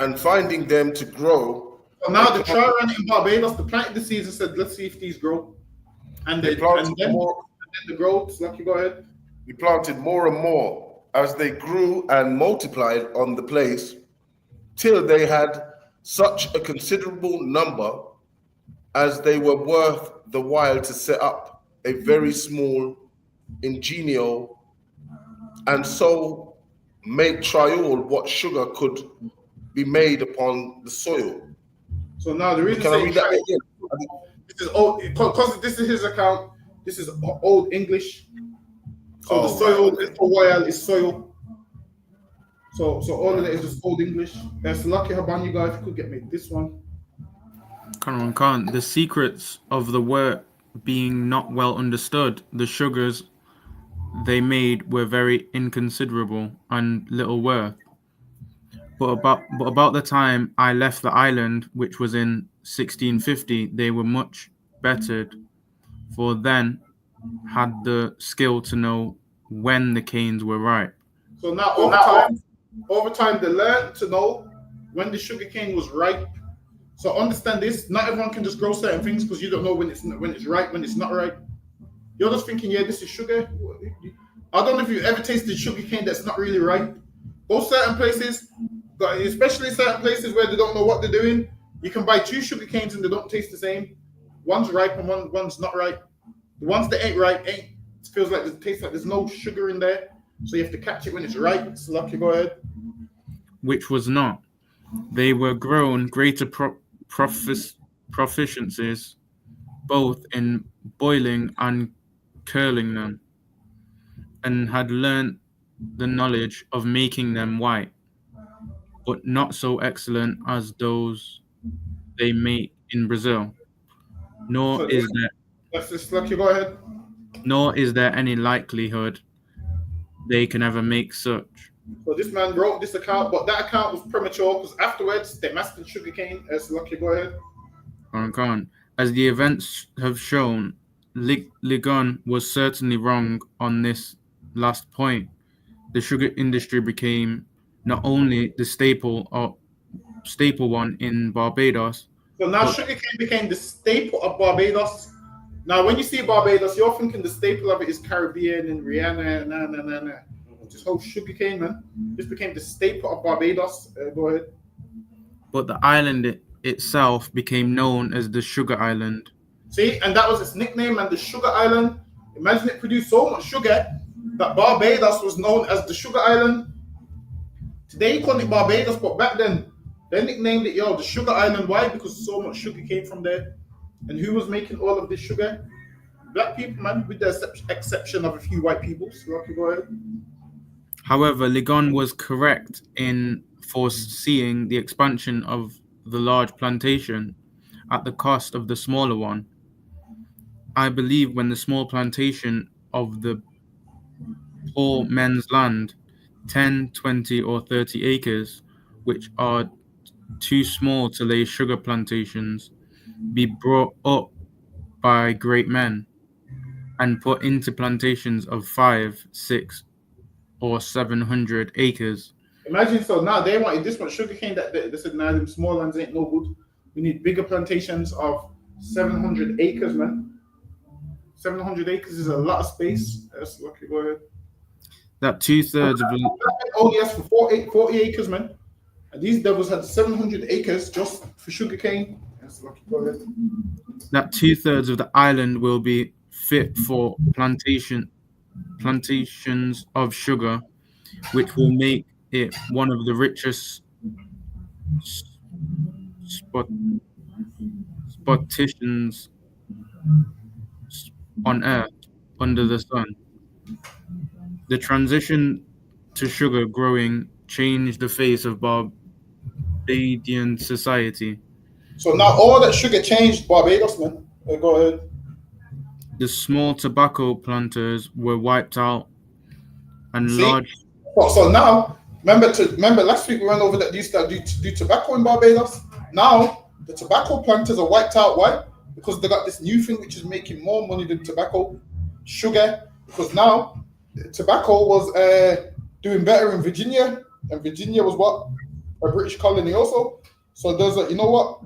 And finding them to grow. So now the trial ran it in Barbados. They planted the seeds and said, "Let's see if these grow." And they planted more. And then the growth. Lucky, go ahead. We planted more and more as they grew and multiplied on the place, till they had such a considerable number as they were worth the while to set up a very small ingenio, and so make trial what sugar could be made upon the soil. So now the reason Can I read that again? This is old because this is his account. This is old English. So the soil is for while is soil. So all of that is just old English. That's Lucky Haban, you guys could get me this one. Khan, the secrets of the work being not well understood, the sugars they made were very inconsiderable and little worth. But about the time I left the island, which was in 1650, they were much bettered, for then had the skill to know when the canes were ripe. So now over time they learned to know when the sugar cane was ripe. So understand this, not everyone can just grow certain things because you don't know when it's ripe, when it's not ripe. You're just thinking, yeah, this is sugar. I don't know if you've ever tasted sugar cane that's not really ripe. Go certain places, especially certain places where they don't know what they're doing. You can buy two sugar canes and they don't taste the same. One's ripe and one's not ripe. The ones that ain't ripe it feels like it tastes like there's no sugar in there. So you have to catch it when it's ripe. So Lucky, go ahead. Which was not. They were grown greater proficiencies both in boiling and curling them, and had learnt the knowledge of making them white, but not so excellent as those they make in Brazil. Nor is there any likelihood they can ever make such. So this man wrote this account, but that account was premature because afterwards they mastered sugarcane. So Lucky, go ahead. As the events have shown, Ligon was certainly wrong on this last point. The sugar industry became not only the staple one in Barbados. So now sugarcane became the staple of Barbados. Now, when you see Barbados, you're thinking the staple of it is Caribbean and Rihanna, nah. This whole sugarcane, man. This became the staple of Barbados. Go ahead. But the island itself became known as the Sugar Island. See, and that was its nickname, and the Sugar Island. Imagine it produced so much sugar that Barbados was known as the Sugar Island. Today you call it Barbados, but back then they nicknamed it the Sugar Island. Why? Because so much sugar came from there. And who was making all of this sugar? Black people, man, with the exception of a few white people. So okay, go ahead. However, Ligon was correct in foreseeing the expansion of the large plantation at the cost of the smaller one. I believe when the small plantation of the poor men's land, 10, 20, or 30 acres, which are too small to lay sugar plantations, be brought up by great men and put into plantations of 5, 6, or 700 acres. Imagine, so now they wanted this much sugarcane that they said, nah, them small lands ain't no good. We need bigger plantations of 700 acres, man. 700 acres is a lot of space. That's lucky, go ahead. That 2/3 of the only asked for 40 acres, man. And these devils had 700 acres just for sugarcane. That's lucky, go ahead. That 2/3 of the island will be fit for plantations of sugar, which will make it one of the richest spotations on earth under the sun. The transition to sugar growing changed the face of Barbadian society. So now all that sugar changed Barbados, man. Go ahead. The small tobacco planters were wiped out, and large. So now, remember last week we went over that they used to do tobacco in Barbados. Now the tobacco planters are wiped out. Why? Because they got this new thing which is making more money than tobacco, sugar. Because now tobacco was doing better in Virginia, and Virginia was what? A British colony also. So there's you know what?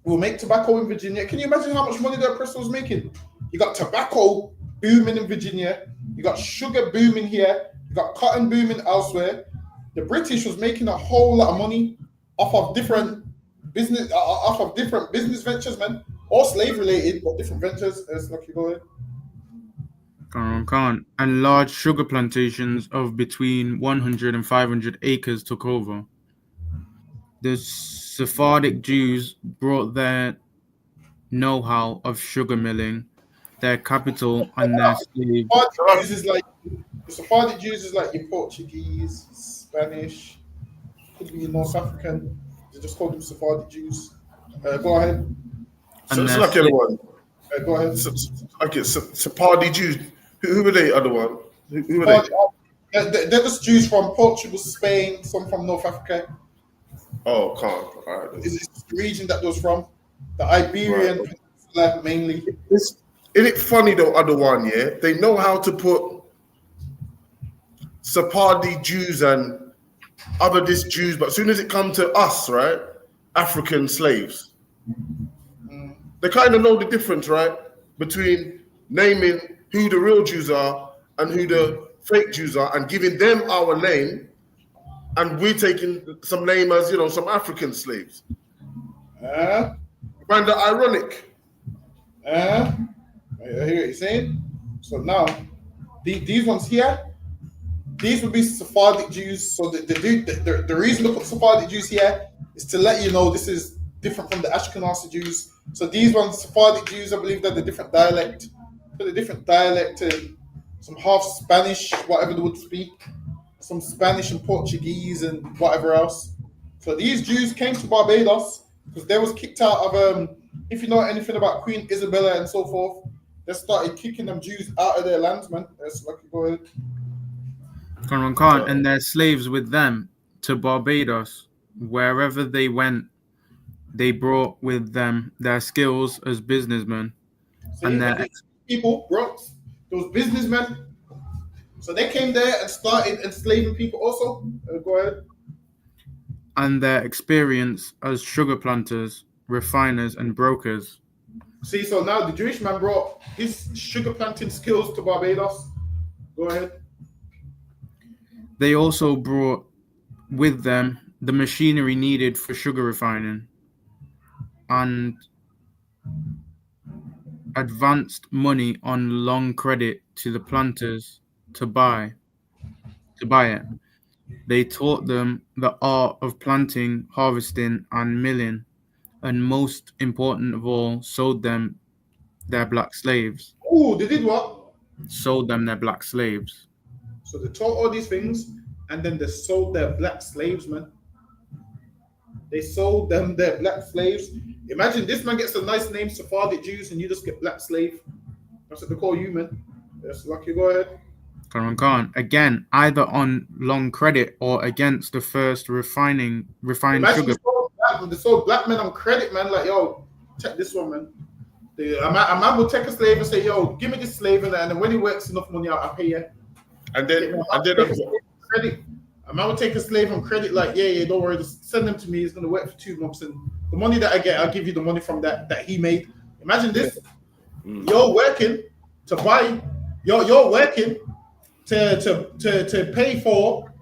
We'll make tobacco in Virginia. Can you imagine how much money the oppressor was making? You got tobacco booming in Virginia. You got sugar booming here. You got cotton booming elsewhere. The British was making a whole lot of money off of different business ventures, man. All slave related, but different ventures. Let's lucky go ahead. And large sugar plantations of between 100 and 500 acres took over. The Sephardic Jews brought their know-how of sugar milling, their capital, and their slaves. The Sephardic Jews is like your Portuguese, Spanish, could be North African. They just call them Sephardic Jews. Go ahead. So it's like the other one. Go ahead. Okay, Sephardi Jews. Who are they? Other one. Who are they? They're just Jews from Portugal, Spain, some from North Africa. Oh, can't. All right. It's the region that those from. The Iberian Peninsula mainly. Isn't it funny though, other one, yeah? They know how to put Sephardi Jews and other Jews, but as soon as it comes to us, right? African slaves. They kind of know the difference, right? Between naming who the real Jews are and who the fake Jews are and giving them our name, and we're taking some name as, some African slaves. Kind of ironic. I hear what you're saying. So now, these ones here, these would be Sephardic Jews. So the reason to put Sephardic Jews here is to let you know this is different from the Ashkenazi Jews. So these ones, Sephardic Jews, I believe they're the different dialect. And some half Spanish, whatever they would speak. Some Spanish and Portuguese and whatever else. So these Jews came to Barbados because they was kicked out of, if you know anything about Queen Isabella and so forth, they started kicking them Jews out of their lands, man. That's lucky, go ahead. And their slaves with them to Barbados. Wherever they went, they brought with them their skills as businessmen. See, and their people brought those businessmen. So they came there and started enslaving people also. Go ahead. And their experience as sugar planters, refiners, and brokers. See, so now the Jewish man brought his sugar planting skills to Barbados. Go ahead. They also brought with them the machinery needed for sugar refining and advanced money on long credit to the planters to buy it. They taught them the art of planting, harvesting, and milling, and most important of all, sold them their black slaves. Oh, they did what? Sold them their black slaves. So they taught all these things, and then they sold their black slaves, man. They sold them their black slaves. Imagine this man gets a nice name, Sephardic Jews, and you just get black slave. That's what they call you, man. That's lucky. Go ahead. Can't. Again, either on long credit or against the first refined Imagine sugar. they sold black men on credit, man. Like, yo, check this one, man. A man will take a slave and say, yo, give me this slave, and then when he works enough money out, I'll pay you. And then Credit. A man will take a slave on credit, like, yeah, don't worry, just send them to me. He's gonna work for 2 months, and the money that I get, I'll give you the money from that he made. Imagine this. You're working to buy, you're working to pay for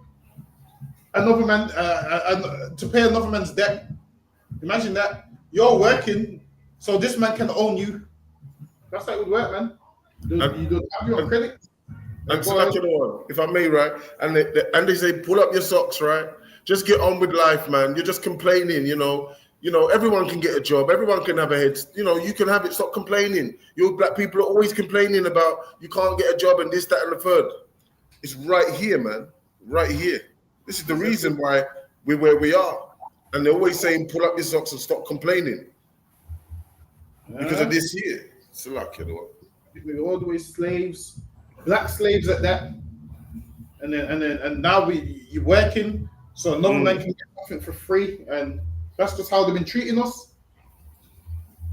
another man, to pay another man's debt. Imagine that. You're working so this man can own you. That's how it would work, man. You don't have your credit. And so like, you know, if I may, right? And they say, pull up your socks, right? Just get on with life, man. You're just complaining, you know. Everyone can get a job. Everyone can have a head. You can have it. Stop complaining. You black people are always complaining about you can't get a job and this, that, and the third. It's right here, man. Right here. This is the reason why we're where we are. And they're always saying, pull up your socks and stop complaining. Because of this here. It's like, you know. We're all the way slaves, black slaves at that. And now you're working so another man can get something for free. And that's just how they've been treating us.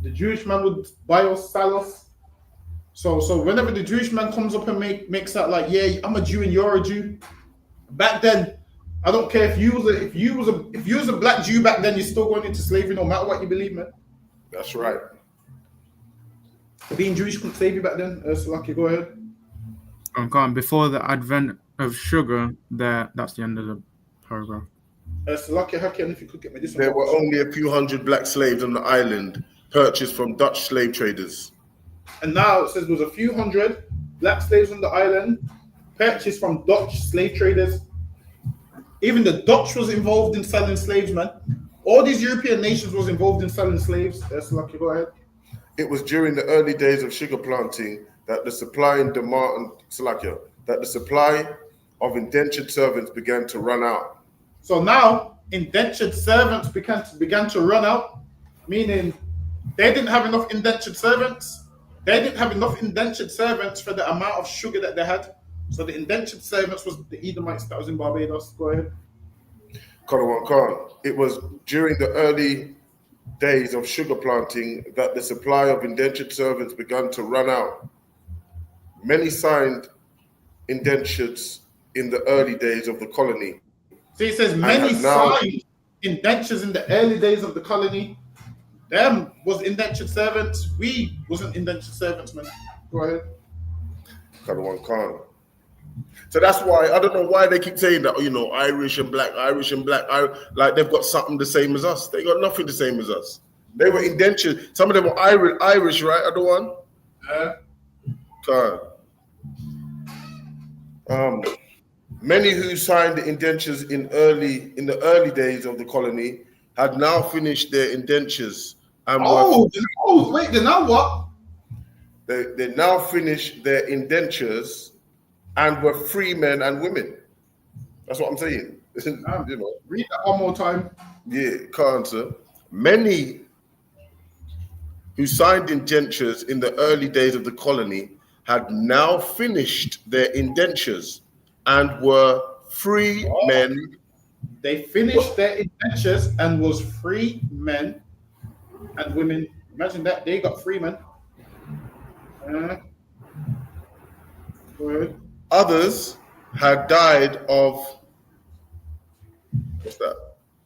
The Jewish man would buy us, sell us. So whenever the Jewish man comes up and makes that like, yeah, I'm a Jew and you're a Jew. Back then, I don't care if you was a black Jew back then, you're still going into slavery no matter what you believe, man. That's right. Being Jewish couldn't save you back then. So lucky, go ahead. Before the advent of sugar, that's the end of the paragraph. So lucky, Hakim, if you could get me this one. There were only a few hundred black slaves on the island purchased from Dutch slave traders. And now it says there was a few hundred black slaves on the island purchased from Dutch slave traders. Even the Dutch was involved in selling slaves, man. All these European nations was involved in selling slaves. That's lucky, go ahead. It was during the early days of sugar planting that the supply of indentured servants began to run out. So now indentured servants began to run out, meaning they didn't have enough indentured servants. They didn't have enough indentured servants for the amount of sugar that they had. So the indentured servants was the Edomites that was in Barbados. Go ahead. It was during the early days of sugar planting that the supply of indentured servants began to run out. Many signed indentures in the early days of the colony. So it says many signed indentures in the early days of the colony. Them was indentured servants. We wasn't indentured servants, man. Go ahead. So that's why I don't know why they keep saying that. Irish and black. Like they've got something the same as us. They got nothing the same as us. They were indentured. Some of them were Irish, right? Other one. Many who signed the indentures in the early days of the colony had now finished their indentures and they're now what? They now finished their indentures and were free men and women. That's what I'm saying. Read that one more time. Yeah, can't answer. Many who signed indentures in the early days of the colony had now finished their indentures and were free men. They finished their indentures and was free men and women. Imagine that, they got free men. Go ahead. Others had died of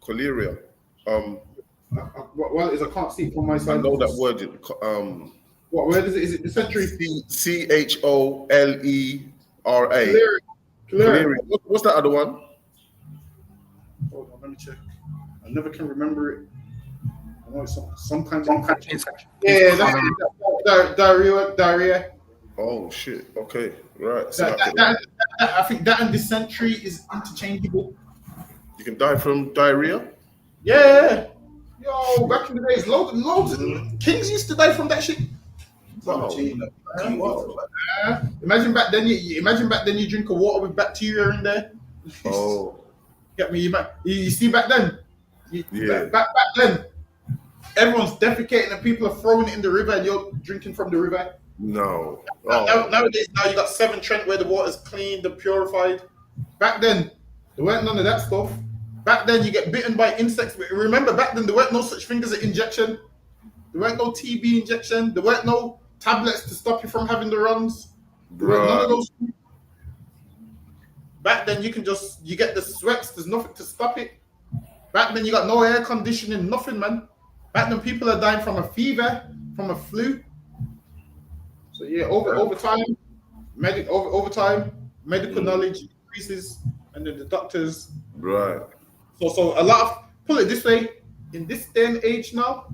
cholera. What is? I can't see it from my I side. know that word. What word is it? Is it dysentery? CHOLERA. Cholera. What's that other one? Hold on, let me check. I never can remember it. I know it's some kind of infection. Yeah, that's diarrhea. Oh shit. Okay. Right. I think that and dysentery is interchangeable. You can die from diarrhea. Yeah. Yo, back in the days, loads of kings used to die from that shit. Imagine back then. You drink a water with bacteria in there. Oh. Get me? You see back then. Back then, everyone's defecating and people are throwing it in the river, and you're drinking from the river. No. Nowadays, you got Severn Trent where the water's clean, the purified. Back then, there weren't none of that stuff. Back then, you get bitten by insects. Remember, back then, there weren't no such thing as an injection. There weren't no TB injection. There weren't no tablets to stop you from having the runs. There weren't none of those. Back then, you get the sweats. There's nothing to stop it. Back then, you got no air conditioning, nothing, man. Back then, people are dying from a fever, from a flu. So yeah, over time, medical knowledge increases, and then the doctors. Right. So a lot of, put it this way, in this day and age now,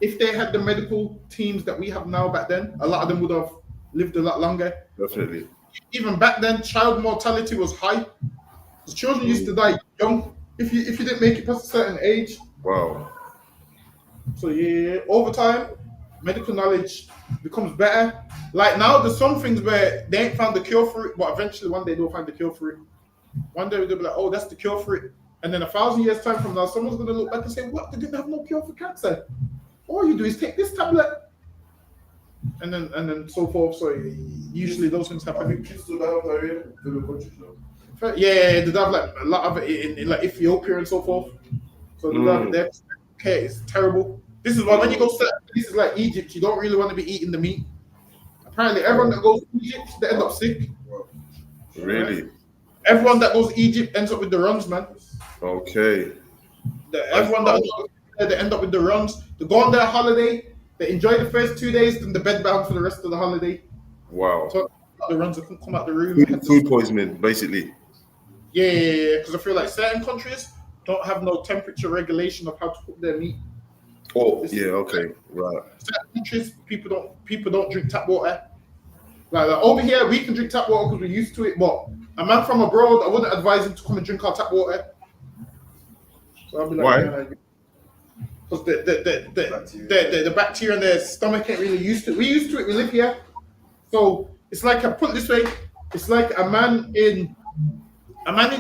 if they had the medical teams that we have now back then, a lot of them would have lived a lot longer. Definitely. Even back then, child mortality was high. The children used to die young if you didn't make it past a certain age. Wow. So yeah, over time, medical knowledge becomes better. Like now, there's some things where they ain't found the cure for it, but eventually one day they'll find the cure for it. One day they'll be like, oh, that's the cure for it. And then 1,000 years time from now, someone's gonna look back and say, what? They didn't have no cure for cancer. All you do is take this tablet, and then so forth. So usually those things happen. Yeah, they have like a lot of it in like Ethiopia and so forth. So they have their care is terrible. This is why when you go to places like Egypt, you don't really want to be eating the meat. Apparently, everyone that goes to Egypt, they end up sick. Really? Right? Everyone that goes to Egypt ends up with the runs, man. Okay. Everyone that goes there, they end up with the runs. They go on their holiday, they enjoy the first 2 days, then the bed bound for the rest of the holiday. Wow. So the runs that come out the room. Food poisoning, basically. Yeah, because I feel like certain countries don't have no temperature regulation of how to cook their meat. Oh, yeah, okay, right. Certain countries, people don't drink tap water. Like over here, we can drink tap water because we're used to it. But a man from abroad, I wouldn't advise him to come and drink our tap water. So I'll be like, why? Because the bacteria in their stomach ain't really used to it. We're used to it. We live here, so it's like I put it this way: it's like a man in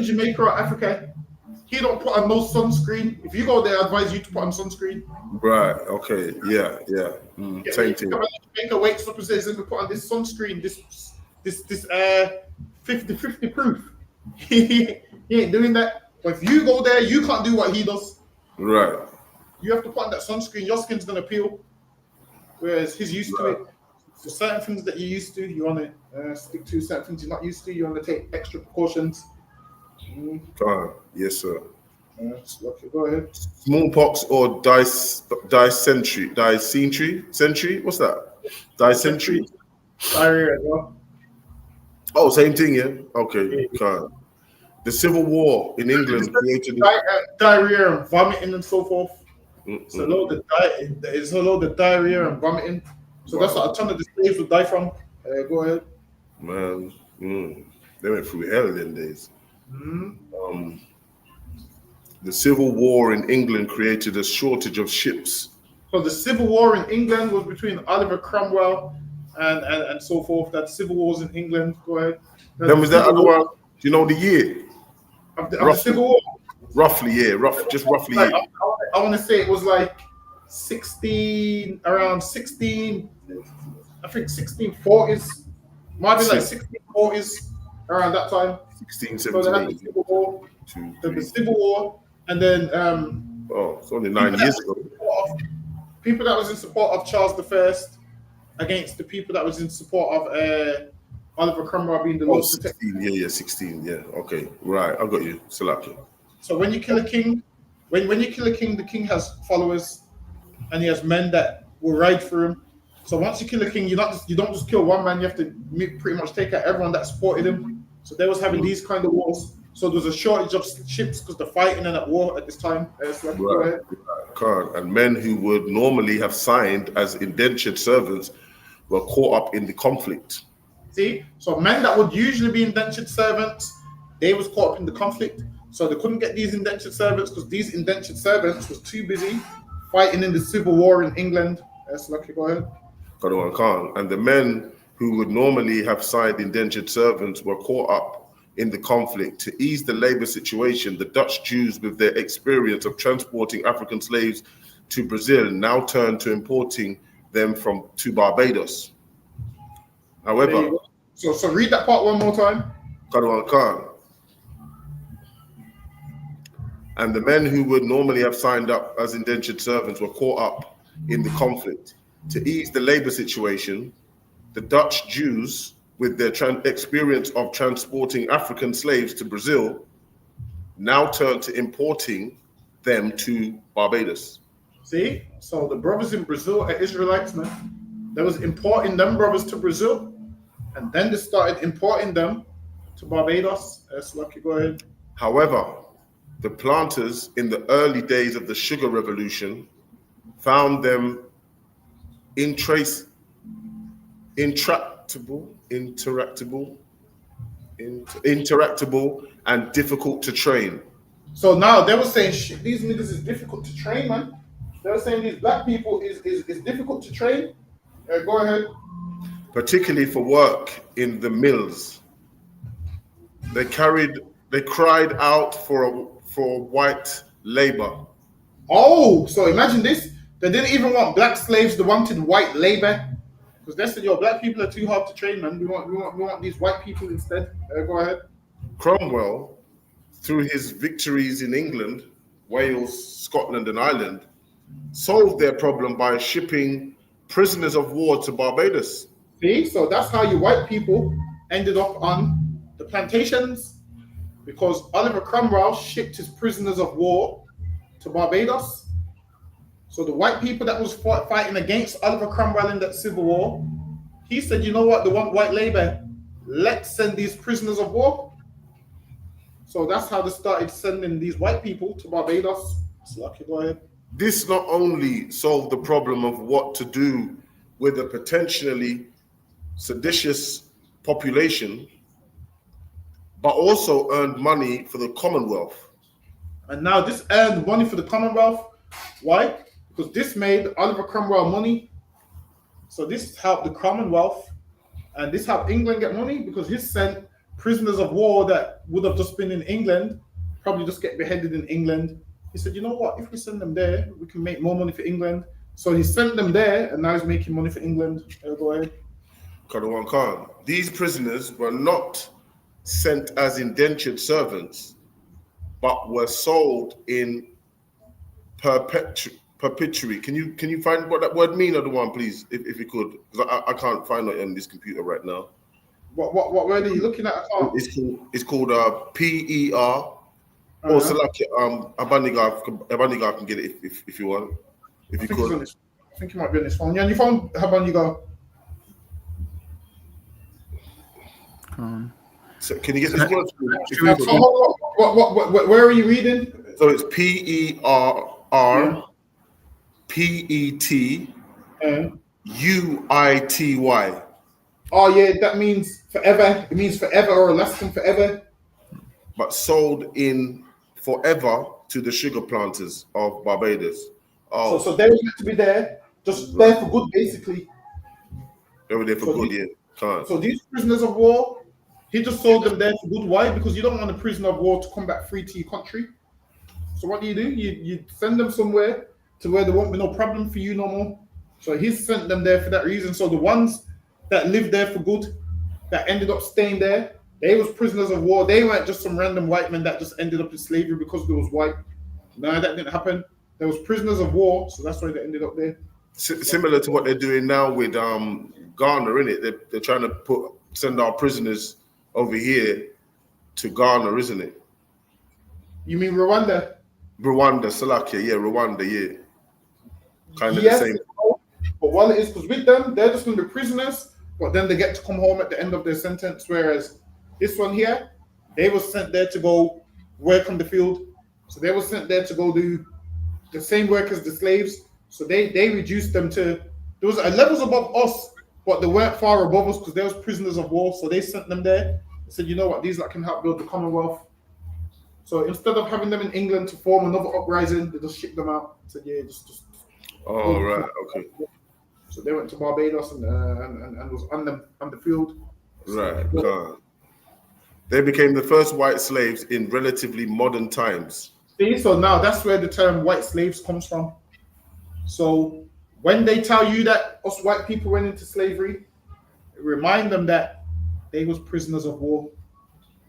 Jamaica or Africa. He don't put on no sunscreen. If you go there, I advise you to put on sunscreen. Right. Okay. Yeah. Same thing. Jamaica wakes up and says, "Let me put on this sunscreen. This 50-50 proof." He ain't doing that. But if you go there, you can't do what he does. Right. You have to put on that sunscreen. Your skin's gonna peel, whereas he's used to it. So certain things that you're used to, you want to stick to. Certain things you're not used to, you want to take extra precautions. Yes, sir. Go ahead. Smallpox or dysentery? What's that? Dysentery? Diarrhea as well. Oh, same thing, yeah? Okay. The Civil War in England created diarrhea and vomiting and so forth. It's a load of diarrhea and vomiting. So that's what a ton of the slaves would die from. Go ahead. Man, they went through hell in them days. The Civil War in England created a shortage of ships. So the Civil War in England was between Oliver Cromwell and so forth. That Civil Wars in England. Go ahead. Then was that other one? Do you know the year? Of the Civil War? Roughly, yeah. Just roughly. Like, I want to say it was like around 1640s. Might be like 1640s, around that time. 16, 17. So they had the Civil War. The Civil War, and then it's only 9 years ago. People that was in support of Charles I against the people that was in support of Oliver Cromwell being the Lord Protector. 16, 16, okay, right, I got you, Salaki. So when you kill a king, when you kill a king, the king has followers, and he has men that will ride for him. So once you kill a king, you don't just kill one man. You have to pretty much take out everyone that supported him. So they was having these kind of wars. So there was a shortage of ships because they're fighting and at war at this time. Right. And men who would normally have signed as indentured servants were caught up in the conflict. See, so men that would usually be indentured servants, they was caught up in the conflict. So they couldn't get these indentured servants because these indentured servants was too busy fighting in the civil war in England. Go ahead. And the men who would normally have signed indentured servants were caught up in the conflict. To ease the labor situation, the Dutch Jews, with their experience of transporting African slaves to Brazil, now turned to importing them to Barbados. However, so read that part one more time. And the men who would normally have signed up as indentured servants were caught up in the conflict. To ease the labor situation, the Dutch Jews, with their experience of transporting African slaves to Brazil, now turned to importing them to Barbados. See, so the brothers in Brazil are Israelites, man. They was importing them brothers to Brazil, and then they started importing them to Barbados. Go ahead. However, the planters in the early days of the sugar revolution found them intractable and difficult to train. So now they were saying these niggas is difficult to train, man. They were saying these black people is difficult to train. Go ahead. Particularly for work in the mills. They cried out for white labor. Oh, so imagine this. They didn't even want black slaves, they wanted white labor. Because they said, black people are too hard to train, man. We want these white people instead. Go ahead. Cromwell, through his victories in England, Wales, Scotland, and Ireland, solved their problem by shipping prisoners of war to Barbados. See, so that's how you white people ended up on the plantations, because Oliver Cromwell shipped his prisoners of war to Barbados. So the white people that was fighting against Oliver Cromwell in that civil war, he said, you know what, they want white labor. Let's send these prisoners of war. So that's how they started sending these white people to Barbados. Go ahead. This not only solved the problem of what to do with a potentially seditious population, but also earned money for the Commonwealth. And now this earned money for the Commonwealth. Why? Because this made Oliver Cromwell money. So this helped the Commonwealth, and this helped England get money because he sent prisoners of war that would have just been in England, probably just get beheaded in England. He said, you know what, if we send them there, we can make more money for England. So he sent them there, and now he's making money for England. Go ahead. Khan. These prisoners were not sent as indentured servants, but were sold in perpetuity. Can you find what that word mean, other one, please, if you could? Because I can't find it on this computer right now. What word are you looking at? It's called PER. Or select Abaniga can get it if you want. If you could. I think it might be on his phone. Yeah, on your phone, Abaniga. So can you get this word? Where are you reading? So it's PERRPETUITY. Oh yeah, that means forever. It means forever or less than forever. But sold in forever to the sugar planters of Barbados. Oh, so they were meant to be there, just there for good, basically. They were there for good, yeah. So these prisoners of war, he just sold them there for good. Why? Because you don't want a prisoner of war to come back free to your country. So what do? You send them somewhere to where there won't be no problem for you no more. So he sent them there for that reason. So the ones that lived there for good, that ended up staying there, they was prisoners of war. They weren't just some random white men that just ended up in slavery because they was white. No, that didn't happen. There was prisoners of war, so that's why they ended up there. Similar to what they're doing now with Ghana, innit? They're trying to send our prisoners over here to Ghana, isn't it? You mean Rwanda? Rwanda, Salakia, yeah, Rwanda, yeah. Kind of Yes, the same. but while it is, because with them, they're just going to be prisoners, but then they get to come home at the end of their sentence. Whereas this one here, they were sent there to go work on the field. So they were sent there to go do the same work as the slaves. So they reduced them to, there was levels above us, but they weren't far above us because they was prisoners of war. So they sent them there. They said, you know what, these can help build the Commonwealth. So instead of having them in England to form another uprising, they just shipped them out. Said, yeah, just. Oh, right, okay. So they went to Barbados and was on the field. Right, they became the first white slaves in relatively modern times. See, so now that's where the term white slaves comes from. So when they tell you that us white people went into slavery, remind them that they was prisoners of war.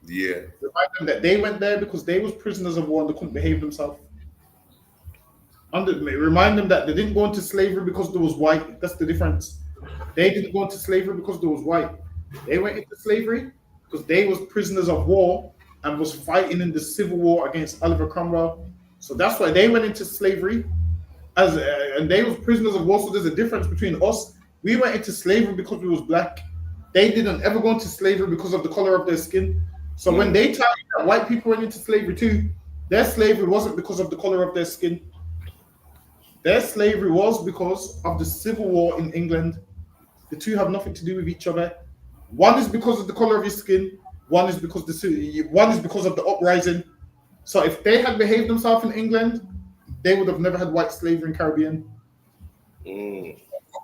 Yeah. Remind them that they went there because they was prisoners of war and they couldn't behave themselves. Remind them that they didn't go into slavery because they was white. That's the difference. They didn't go into slavery because they was white. They went into slavery because they was prisoners of war and was fighting in the civil war against Oliver Cromwell. So that's why they went into slavery and they was prisoners of war. So there's a difference between us. We went into slavery because we was black. They didn't ever go into slavery because of the color of their skin. So when they tell you that white people went into slavery too, their slavery wasn't because of the color of their skin. Their slavery was because of the civil war in England. The two have nothing to do with each other. One is because of the color of his skin. One is because of the uprising. So if they had behaved themselves in England, they would have never had white slavery in Caribbean.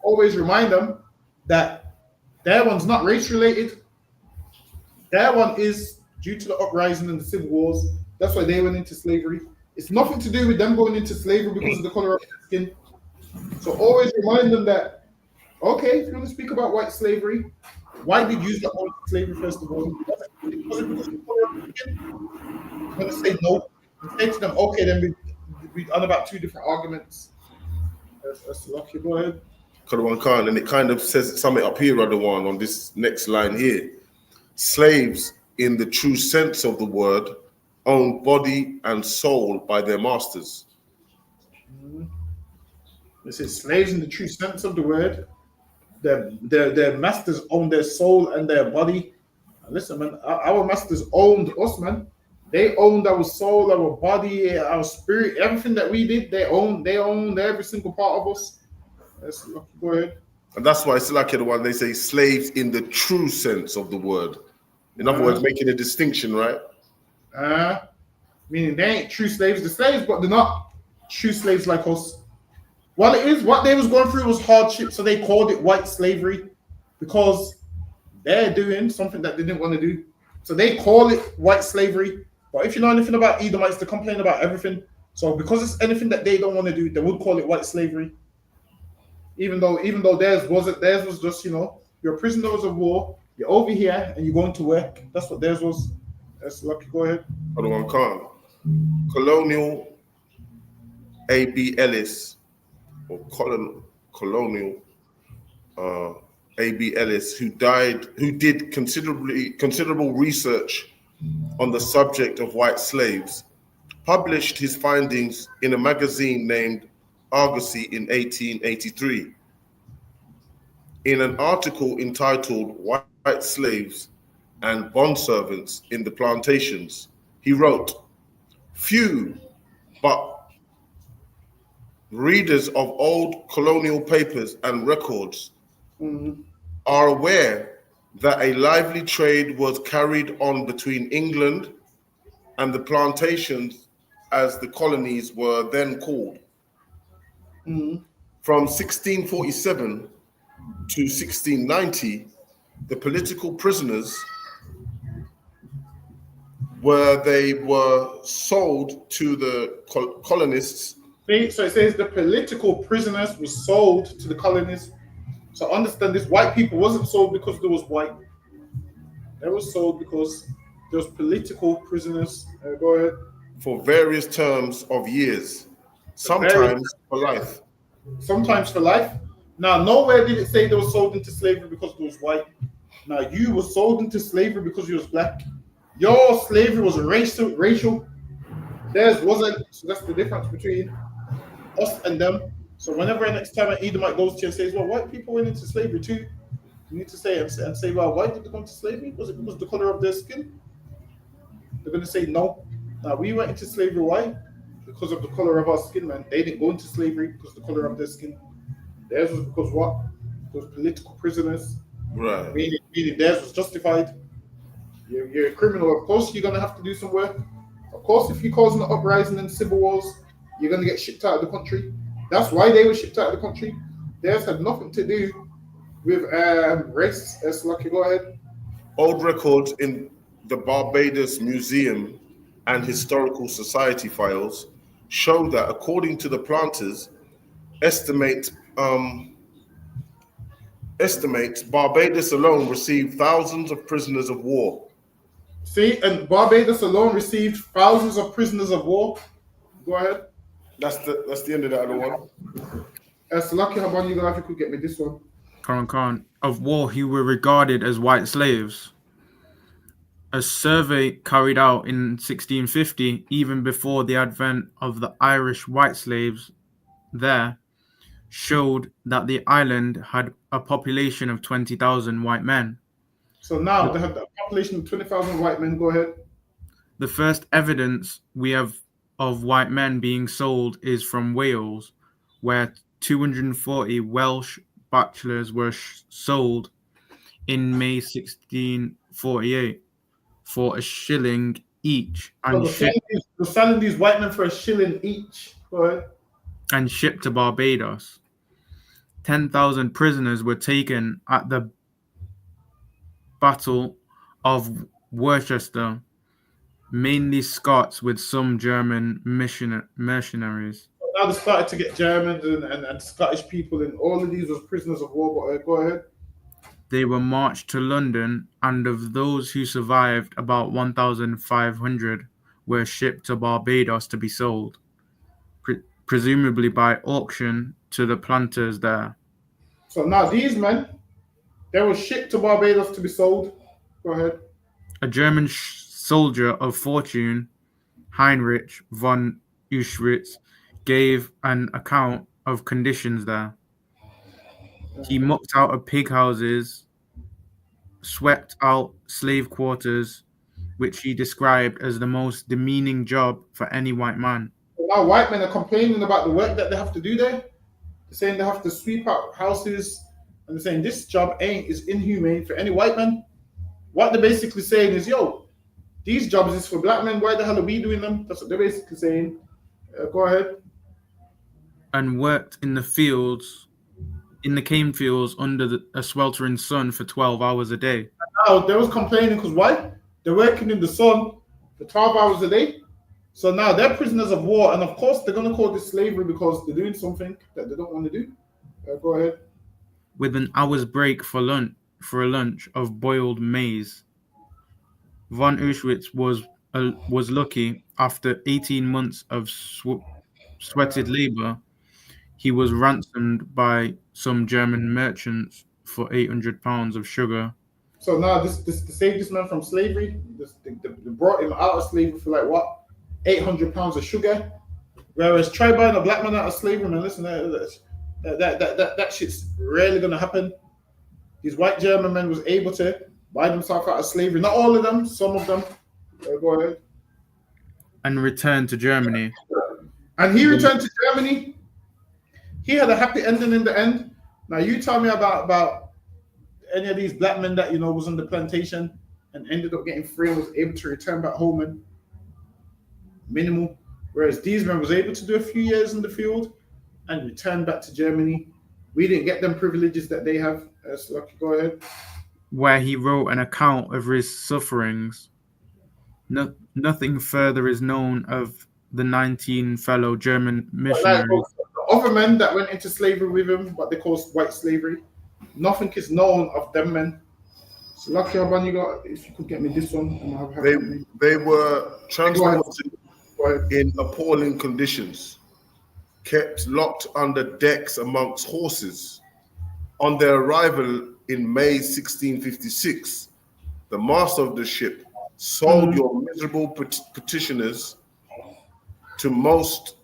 Always remind them that their one's not race related. Their one is due to the uprising and the civil wars. That's why they went into slavery. It's nothing to do with them going into slavery because of the color of their skin. So always remind them that, okay, if you want to speak about white slavery, why did you use that word slavery first of all? Was it because of the color of the skin? I'm going to say no. And say to them, okay, then we on about two different arguments. That's lucky. Go ahead. And it kind of says something up here, other one, on this next line here. Slaves, in the true sense of the word, own body and soul by their masters. This is slaves in the true sense of the word. Their masters own their soul and their body. Listen, man, our masters owned us, man. They owned our soul, our body, our spirit, everything that we did. They owned every single part of us. Go ahead. And that's why it's like the one they say slaves in the true sense of the word. In other words, making a distinction, right? Meaning they ain't true slaves. The slaves, but they're not true slaves like us. Well, it is what they was going through was hardship, so they called it white slavery because they're doing something that they didn't want to do. So they call it white slavery. But if you know anything about Edomites, they complain about everything. So because it's anything that they don't want to do, they would call it white slavery. Even though theirs wasn't. Theirs was just, you're prisoners of war. You're over here and you're going to work. That's what theirs was. That's lucky. Go ahead. Other one, Khan. Colonial A.B. Ellis, or Colonial A.B. Ellis, who did considerable research on the subject of white slaves, published his findings in a magazine named Argosy in 1883. In an article entitled White Slaves and Bondservants in the Plantations, he wrote, "Few but readers of old colonial papers and records are aware that a lively trade was carried on between England and the plantations, as the colonies were then called. From 1647 to 1690, the political prisoners were sold to the colonists. So it says the political prisoners were sold to the colonists. So understand this, white people wasn't sold because they was white. They were sold because there was political prisoners. Go ahead. For various terms of years, sometimes for life. Sometimes for life. Now, nowhere did it say they were sold into slavery because they was white. Now, you were sold into slavery because you was black. Your slavery was racial. Theirs wasn't. So that's the difference between us and them. So whenever next time an Edomite goes to you and says, well, white people went into slavery too, you need to say and say, well, why did they go into slavery? Was it because of the color of their skin? They're going to say no. Now, we went into slavery. Why? Because of the color of our skin, man. They didn't go into slavery because of the color of their skin. Theirs was because what? Those political prisoners. Right. Meaning theirs was justified. You're a criminal. Of course, you're going to have to do some work. Of course, if you cause an uprising and civil wars, you're going to get shipped out of the country. That's why they were shipped out of the country. Theirs had nothing to do with race. Lucky, go ahead. Old records in the Barbados Museum and Historical Society files show that, according to the planters, estimates Barbados alone received thousands of prisoners of war. See, and Barbados alone received thousands of prisoners of war. Go ahead. That's the end of that other one. Lucky, how about you guys? If you could get me this one. Khan of war who were regarded as white slaves. A survey carried out in 1650, even before the advent of the Irish white slaves there, showed that the island had a population of 20,000 white men. So now they have a population of 20,000 white men. Go ahead. The first evidence we have of white men being sold is from Wales, where 240 Welsh bachelors were sold in May 1648 for a shilling each, and So they're selling these white men for a shilling each. Go ahead. And shipped to Barbados. 10,000 prisoners were taken at the Battle of Worcester, mainly Scots with some German mercenaries. Now they started to get Germans and Scottish people, and all of these was prisoners of war. But go ahead. They were marched to London, and of those who survived, about 1,500 were shipped to Barbados to be sold, presumably by auction to the planters there. So now these men, they were shipped to Barbados to be sold. Go ahead. A German soldier of fortune, Heinrich von Auschwitz, gave an account of conditions there. He mucked out of pig houses, swept out slave quarters, which he described as the most demeaning job for any white man. Now white men are complaining about the work that they have to do there. They're saying they have to sweep out houses, and they're saying this job is inhumane for any white man. What they're basically saying is, yo, these jobs is for black men. Why the hell are we doing them? That's what they're basically saying. Go ahead. And worked in the fields, in the cane fields under a sweltering sun for 12 hours a day. Now they was complaining because why? They're working in the sun for 12 hours a day. So now they're prisoners of war, and of course they're going to call this slavery because they're doing something that they don't want to do. Go ahead. With an hour's break for a lunch of boiled maize. Von Auschwitz was lucky. After 18 months of sweated labor, he was ransomed by some German merchants for 800 pounds of sugar. So now this to save this man from slavery, they brought him out of slavery for like what? 800 pounds of sugar. Whereas try buying a black man out of slavery, man, listen, that shit's rarely gonna happen. These white German men was able to buy themselves out of slavery. Not all of them, some of them. Go ahead. And returned to Germany. And he returned to Germany. He had a happy ending in the end. Now you tell me about any of these black men that was on the plantation and ended up getting free and was able to return back home and minimal. Whereas these men was able to do a few years in the field and return back to Germany. We didn't get them privileges that they have. So go ahead. Where he wrote an account of his sufferings. Nothing further is known of the 19 fellow German missionaries. The other men that went into slavery with him, what they call white slavery, nothing is known of them men. So lucky Alban, if you could get me this one. They were transported in appalling conditions, kept locked under decks amongst horses. On their arrival in May 1656, the master of the ship sold your miserable petitioners to most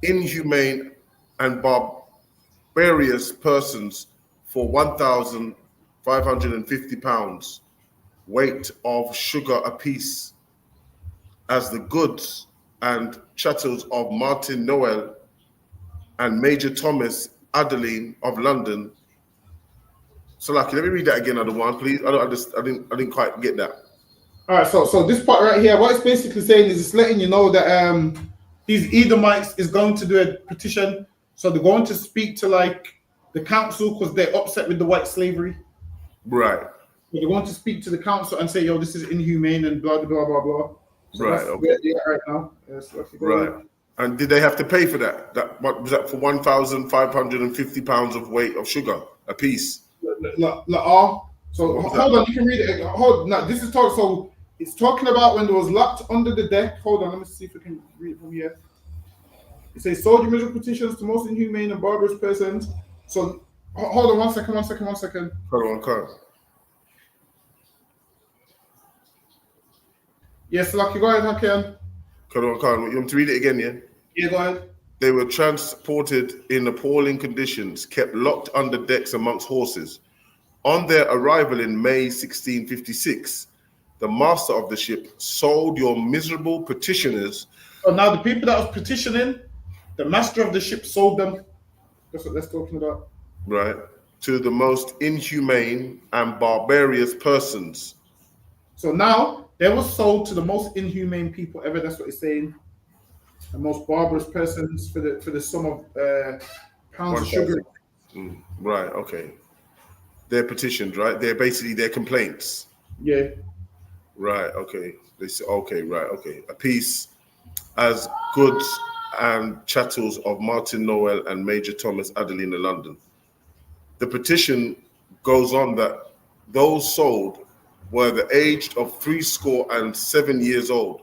inhumane and barbarous persons for 1,550 pounds weight of sugar apiece, as the goods and chattels of Martin Noel and Major Thomas Adeline of London. So, let me read that again, other one, please. I didn't quite get that. All right, so this part right here, what it's basically saying is it's letting you know that these Edomites is going to do a petition. So they're going to speak to like the council because they're upset with the white slavery. Right. So they're going to speak to the council and say, yo, this is inhumane and blah, blah, blah, blah. So right, that's okay. where they are right now. Right. And did they have to pay for that? What was that for? 1,550 pounds of weight of sugar a piece. So hold on, you can read it. Hold now. This is talk. So it's talking about when they was locked under the deck. Hold on, let me see if we can read it from here. It says soldier measure petitions to most inhumane and barbarous persons. So hold on, one second. Hold on, Carl. Yes, Lucky, go ahead, Hakian. Hold on, Carl. You want to read it again, yeah? Yeah, go ahead. They were transported in appalling conditions, kept locked under decks amongst horses. On their arrival in May 1656, the master of the ship sold your miserable petitioners. So now the people that was petitioning, the master of the ship sold them. That's what that's talking about. Right. To the most inhumane and barbarous persons. So now they were sold to the most inhumane people ever. That's what it's saying. The most barbarous persons for the sum of pounds of sugar. Right. Okay. Their petitions, right? They're basically their complaints. Yeah. Right. Okay. They say, okay. Right. Okay. A piece as goods and chattels of Martin Noel and Major Thomas Adeline of London. The petition goes on that those sold were the aged of 67 years old.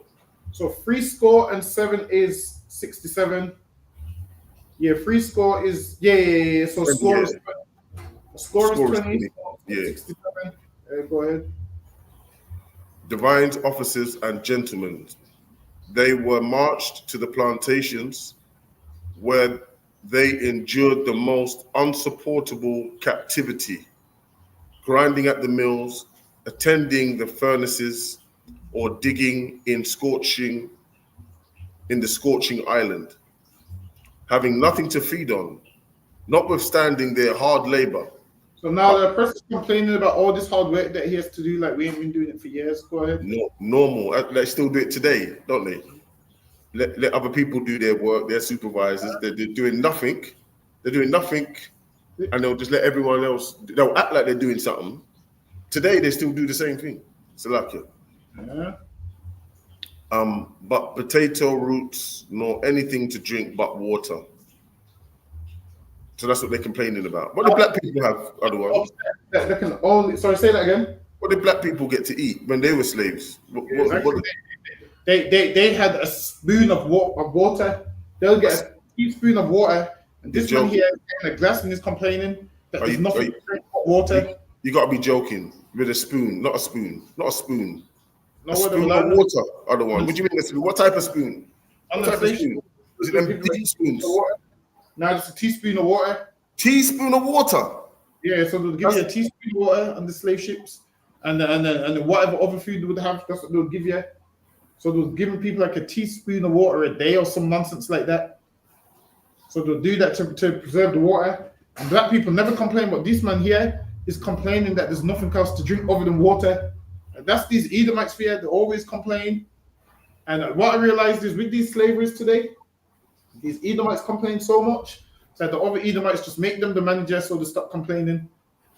So 67 is 67. Yeah, 70 is So score is 20. Yeah. 67. Go ahead. Divine officers and gentlemen, they were marched to the plantations where they endured the most unsupportable captivity, grinding at the mills, attending the furnaces, or digging in the scorching island, having nothing to feed on, notwithstanding their hard labor. So now the person's complaining about all this hard work that he has to do, like we ain't been doing it for years. Go ahead. Normal. They still do it today, don't they? Let other people do their work, their supervisors. They're doing nothing. They're doing nothing, and they'll just let everyone else. They'll act like they're doing something. Today they still do the same thing. It's like it. Yeah. But potato roots, nor anything to drink but water. So that's what they're complaining about. What do black people have otherwise? They can only. Sorry, say that again. What did black people get to eat when they were slaves? They had a spoon of water. They'll get a teaspoon of water, and this one here getting a glass and he's complaining that there's nothing to drink but water. You gotta be joking. With a spoon, not a spoon. A spoon of water. Other one. What do you mean a spoon? What type of spoon? What type of spoon? Is it them teaspoons? No, it's a teaspoon of water. Teaspoon of water? Yeah, so they'll give you a teaspoon of water on the slave ships, and then whatever other food they would have, that's what they'll give you. So they're giving people like a teaspoon of water a day or some nonsense like that. So they'll do that to preserve the water. And black people never complain, but this man here is complaining that there's nothing else to drink other than water. And that's these Edomites here, they always complain. And what I realized is with these slaveries today, these Edomites complain so much that the other Edomites just make them the manager so they stop complaining.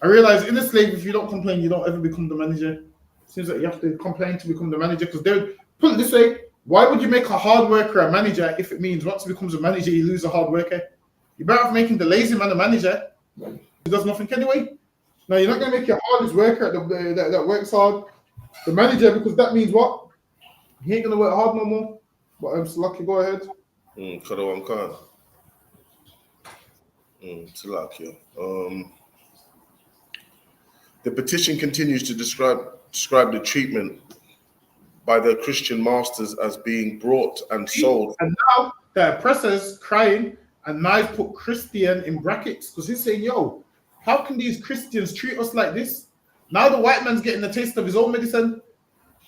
I realize in a slave, if you don't complain, you don't ever become the manager. It seems like you have to complain to become the manager, because they're, put it this way, why would you make a hard worker a manager if it means once he becomes a manager, you lose a hard worker? You're better off making the lazy man a manager who does nothing anyway. Now, you're not going to make your hardest worker that works hard the manager, because that means what? He ain't going to work hard no more. But I'm so lucky, go ahead. The petition continues to describe the treatment by their Christian masters as being brought and sold. And now the oppressor's crying, and now put Christian in brackets because he's saying, yo, how can these Christians treat us like this? Now the white man's getting a taste of his own medicine.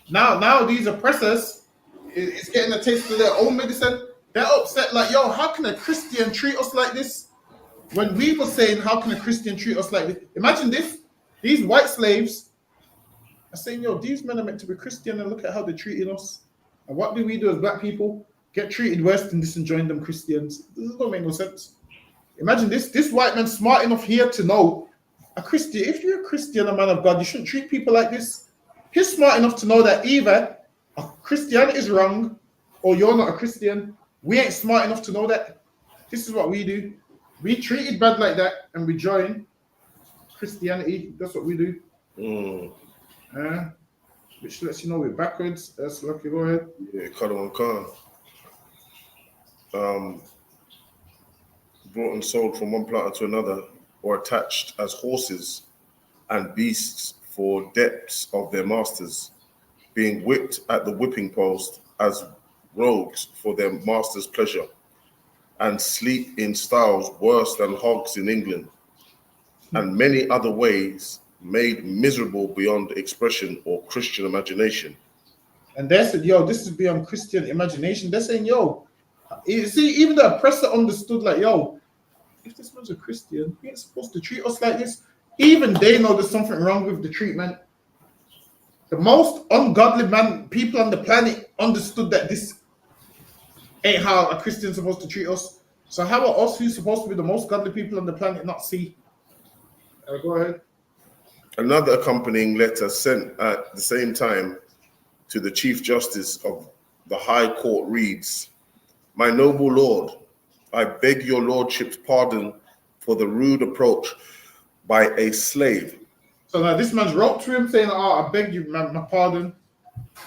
Now these oppressors is getting a taste of their own medicine. They're upset like, yo, how can a Christian treat us like this? When we were saying, how can a Christian treat us like this? Imagine this. These white slaves are saying, yo, these men are meant to be Christian and look at how they're treating us. And what do we do as black people? Get treated worse than this and join them Christians. This don't make no sense. Imagine this. This white man smart enough here to know a Christian. If you're a Christian, a man of God, you shouldn't treat people like this. He's smart enough to know that either Christianity is wrong or you're not a Christian. We ain't smart enough to know that. This is what we do. We treated bad like that and we join Christianity. That's what we do. Which lets you know we're backwards. That's lucky. Go ahead. Yeah, Cuddle Khan. Brought and sold from one platter to another, or attached as horses and beasts for debts of their masters, being whipped at the whipping post as rogues for their master's pleasure, and sleep in stalls worse than hogs in England, and many other ways made miserable beyond expression or Christian imagination. And they said, yo, this is beyond Christian imagination. They're saying, yo, you see, even the oppressor understood, like, yo, if this man's a Christian, he ain't supposed to treat us like this. Even they know there's something wrong with the treatment. The most ungodly people on the planet understood that this ain't how a Christian's supposed to treat us. So how are us, who's supposed to be the most godly people on the planet, not see? Go ahead. Another accompanying letter sent at the same time to the Chief Justice of the High Court reads, "My noble lord, I beg your lordship's pardon for the rude approach by a slave." So now this man's wrote to him saying, "Oh, I beg you, my pardon."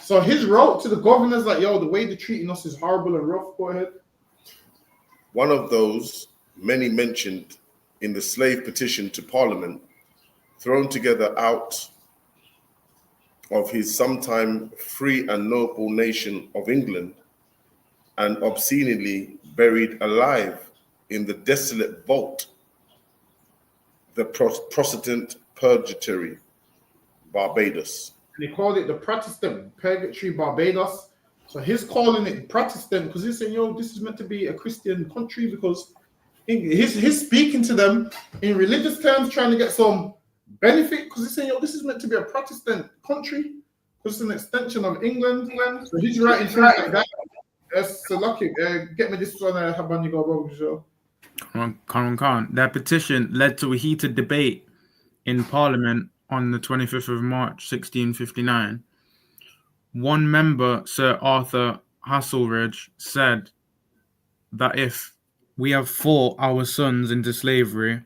So his wrote to the governor's like, "Yo, the way they're treating us is horrible and rough." Go ahead. One of those many mentioned in the slave petition to Parliament, thrown together out of his sometime free and noble nation of England, and obscenely buried alive in the desolate vault, the Protestant Purgatory, Barbados. And he called it the Protestant Purgatory, Barbados. So he's calling it Protestant because he's saying, yo, this is meant to be a Christian country, because he's speaking to them in religious terms, trying to get some benefit, because he's saying, yo, this is meant to be a Protestant country because it's an extension of England. So he's writing things like that. So lucky. Get me this one, Habani Gobo. Khan. Their petition led to a heated debate in Parliament on the 25th of March, 1659. One member, Sir Arthur Haselridge, said that if we have fought our sons into slavery,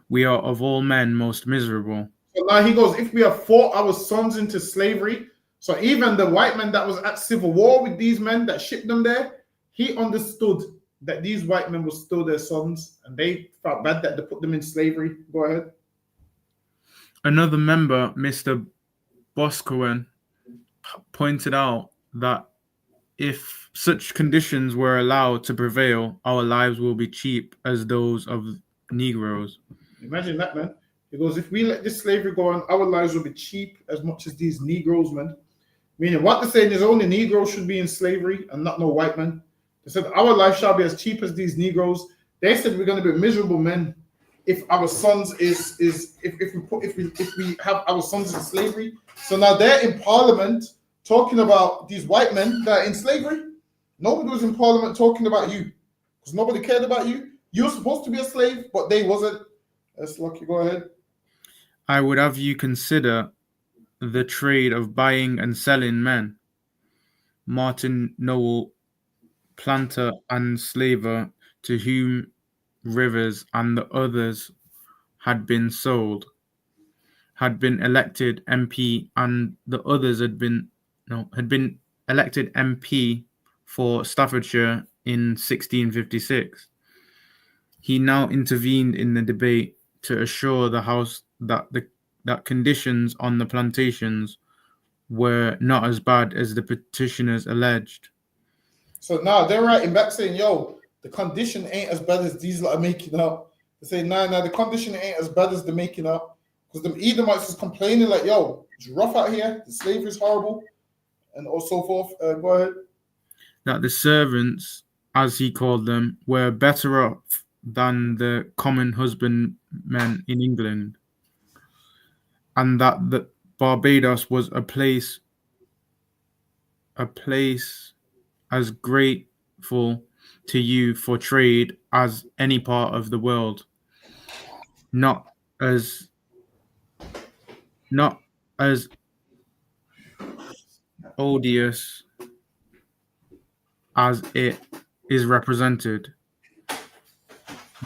we are of all men most miserable. So now he goes, if we have fought our sons into slavery, so even the white man that was at civil war with these men that shipped them there, he understood that these white men were still their sons, and they felt bad that they put them in slavery. Go ahead. Another member, Mr. Boscawen, pointed out that if such conditions were allowed to prevail, our lives will be cheap as those of Negroes. Imagine that, man. He goes, if we let this slavery go on, our lives will be cheap as much as these Negroes, man. Meaning what they're saying is only Negroes should be in slavery and not no white men. They said our life shall be as cheap as these Negroes. They said we're going to be miserable men if our sons if we have our sons in slavery. So now they're in Parliament talking about these white men that are in slavery. Nobody was in Parliament talking about you because nobody cared about you. You were supposed to be a slave, but they wasn't. That's lucky. Go ahead. I would have you consider the trade of buying and selling men. Martin Noel, planter and slaver, to whom Rivers and the others had been sold, had been elected MP, and the others had been elected MP for Staffordshire in 1656. He now intervened in the debate to assure the House that conditions on the plantations were not as bad as the petitioners alleged. So now they're writing back saying, yo, the condition ain't as bad as these lot are making up. They say, nah, the condition ain't as bad as they're making up. Because the Edomites is complaining like, yo, it's rough out here. The slavery is horrible. And so forth. Go ahead. That the servants, as he called them, were better off than the common husbandmen in England. And that the Barbados was a place as grateful to you for trade as any part of the world, not as odious as it is represented.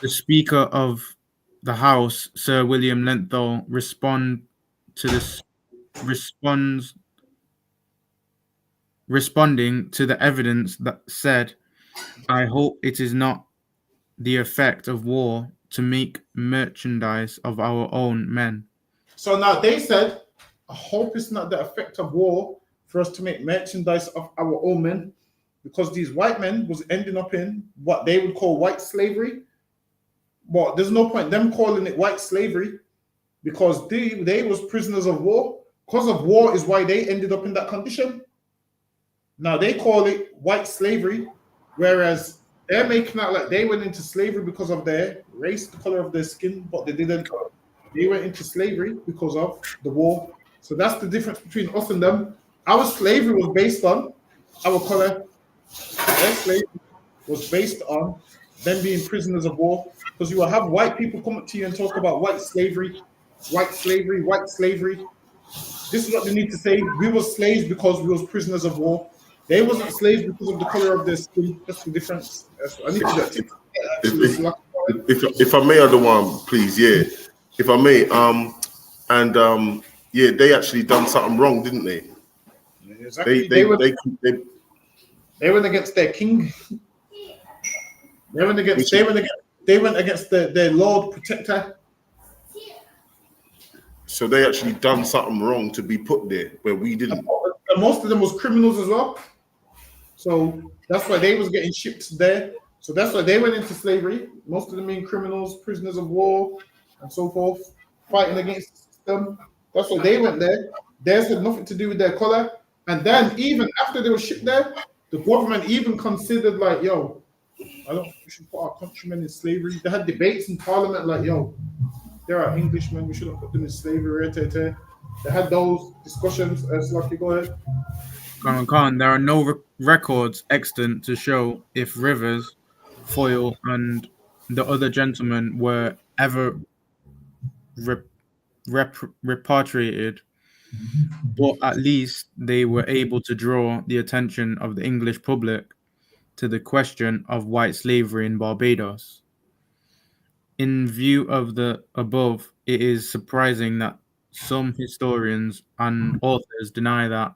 The Speaker of the House, Sir William Lenthal, responding to the evidence that said, I hope it is not the effect of war to make merchandise of our own men. So now they said, I hope it's not the effect of war for us to make merchandise of our own men, because these white men was ending up in what they would call white slavery. But there's no point them calling it white slavery, because they was prisoners of war. Because of war is why they ended up in that condition. Now they call it white slavery, whereas they're making out like they went into slavery because of their race, the color of their skin, but they didn't. They went into slavery because of the war. So that's the difference between us and them. Our slavery was based on our color. Their slavery was based on them being prisoners of war. Because you will have white people come up to you and talk about white slavery, white slavery, white slavery. This is what they need to say. We were slaves because we was prisoners of war. They wasn't slaves because of the color of their skin. That's the difference. I need to if I may, other one, please, yeah. If I may, yeah, they actually done something wrong, didn't they? Exactly. They went against their king. They went against their Lord Protector. So they actually done something wrong to be put there where we didn't. And most of them was criminals as well. So that's why they was getting shipped there. So that's why they went into slavery. Most of them being criminals, prisoners of war, and so forth, fighting against the system. That's why they went there. Theirs had nothing to do with their color. And then even after they were shipped there, the government even considered like, yo, I don't think we should put our countrymen in slavery. They had debates in Parliament like, yo, there are Englishmen, we shouldn't put them in slavery. They had those discussions. Lucky, go ahead. Khan, there are no records extant to show if Rivers, Foyle, and the other gentlemen were ever repatriated, but at least they were able to draw the attention of the English public to the question of white slavery in Barbados. In view of the above, it is surprising that some historians and authors deny that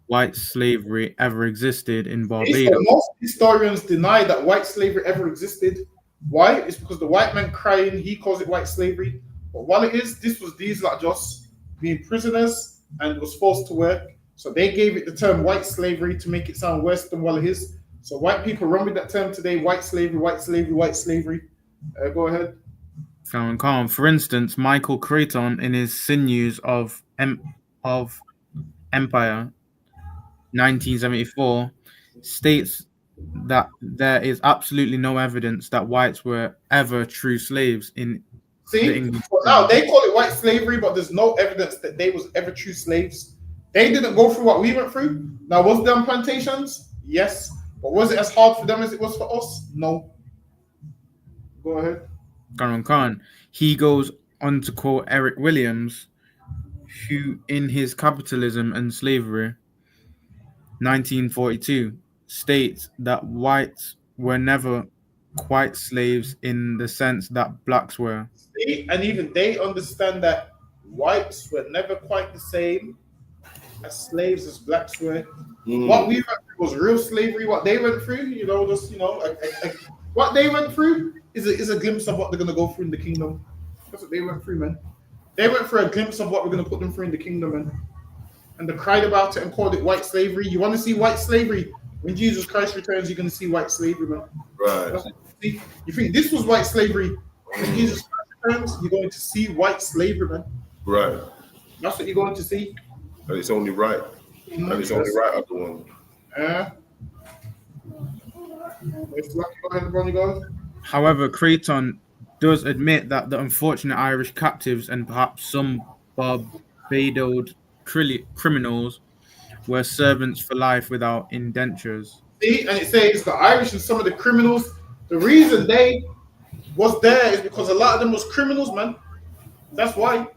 white slavery ever existed in Barbados. Most historians deny that white slavery ever existed. Why? It's because the white man crying, he calls it white slavery. But what it is, this was these like just being prisoners and was forced to work. So they gave it the term white slavery to make it sound worse than what it is. So white people run with that term today, white slavery, white slavery, white slavery. Go ahead. Calm. For instance, Michael Creighton in his Sinews of Empire, 1974, states that there is absolutely no evidence that whites were ever true slaves in the English. Well, now they call it white slavery, but there's no evidence that they was ever true slaves. They didn't go through what we went through. Now, was there on plantations? Yes. But was it as hard for them as it was for us? No. Go ahead. Khan. He goes on to quote Eric Williams, who in his Capitalism and Slavery, 1942, states that whites were never quite slaves in the sense that blacks were. And even they understand that whites were never quite the same as slaves as blacks were. What we went through was real slavery. What they went through, what they went through is a glimpse of what they're going to go through in the kingdom. That's what they went through, man. They went through a glimpse of what we're going to put them through in the kingdom, man. and they cried about it and called it white slavery. You want to see white slavery? When Jesus Christ returns, you're going to see white slavery, man. Right. That's what you see. You think this was white slavery? When Jesus Christ returns, you're going to see white slavery, man. Right. That's what you're going to see. And it's only right. And it's only right, everyone. It's lucky. Go ahead, LeBron, you go. However, Creighton does admit that the unfortunate Irish captives and perhaps some Barbados criminals were servants for life without indentures. See, and it says the Irish and some of the criminals. The reason they was there is because a lot of them was criminals, man. That's why.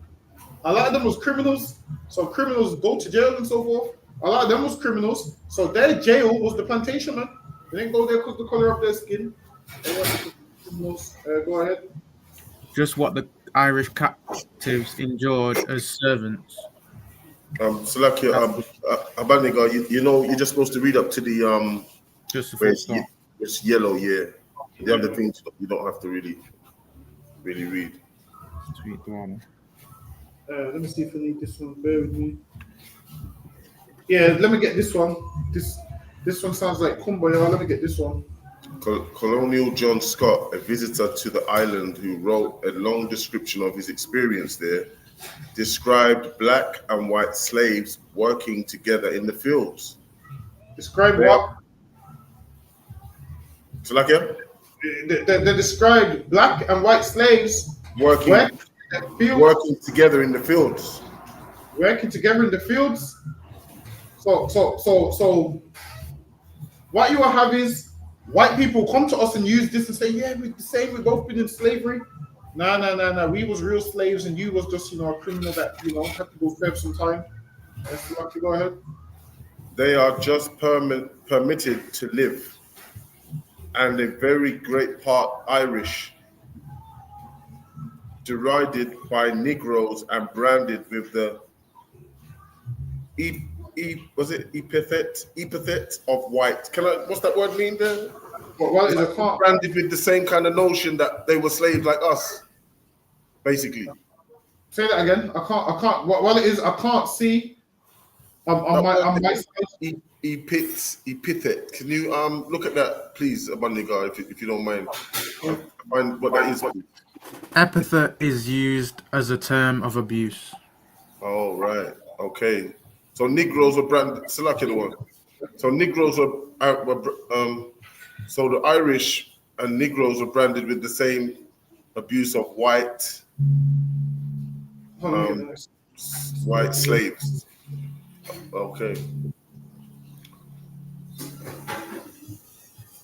A lot of them was criminals. So criminals go to jail and so forth. A lot of them was criminals. So their jail was the plantation, man. They didn't go there because the color of their skin. Go ahead. Just what the Irish captives endured as servants. Salakia, Abaniga, you know, you're just supposed to read up to the Just where it's yellow, yeah. The other things you don't have to really read. Sweet drama. Let me see if I need this one. Bear with me. Yeah, let me get this one. This one sounds like Kumbaya. Let me get this one. Colonial John Scott, a visitor to the island who wrote a long description of his experience there, described black and white slaves working together in the fields. Describe what? Salakia? They described black and white slaves Working together in the fields. Working together in the fields. So what you will have is white people come to us and use this and say, yeah, we're the same, we've both been in slavery. No. We was real slaves and you was just, a criminal that, had to go serve some time. Yes, lucky, go ahead. They are just permitted to live, and a very great part Irish, derided by Negroes and branded with the epithet of white. What's that word mean there? Well, it's a branded with the same kind of notion that they were slaves like us, basically. Say that again. I can't. What it is, I can't see. On my side. Epithet. Can you look at that, please, Abaniga, if you don't mind? Find what that is. Epithet is used as a term of abuse. Oh, right. Okay. So Negroes were branded. Select the one. So Negroes were so the Irish and Negroes were branded with the same abuse of white slaves. Okay.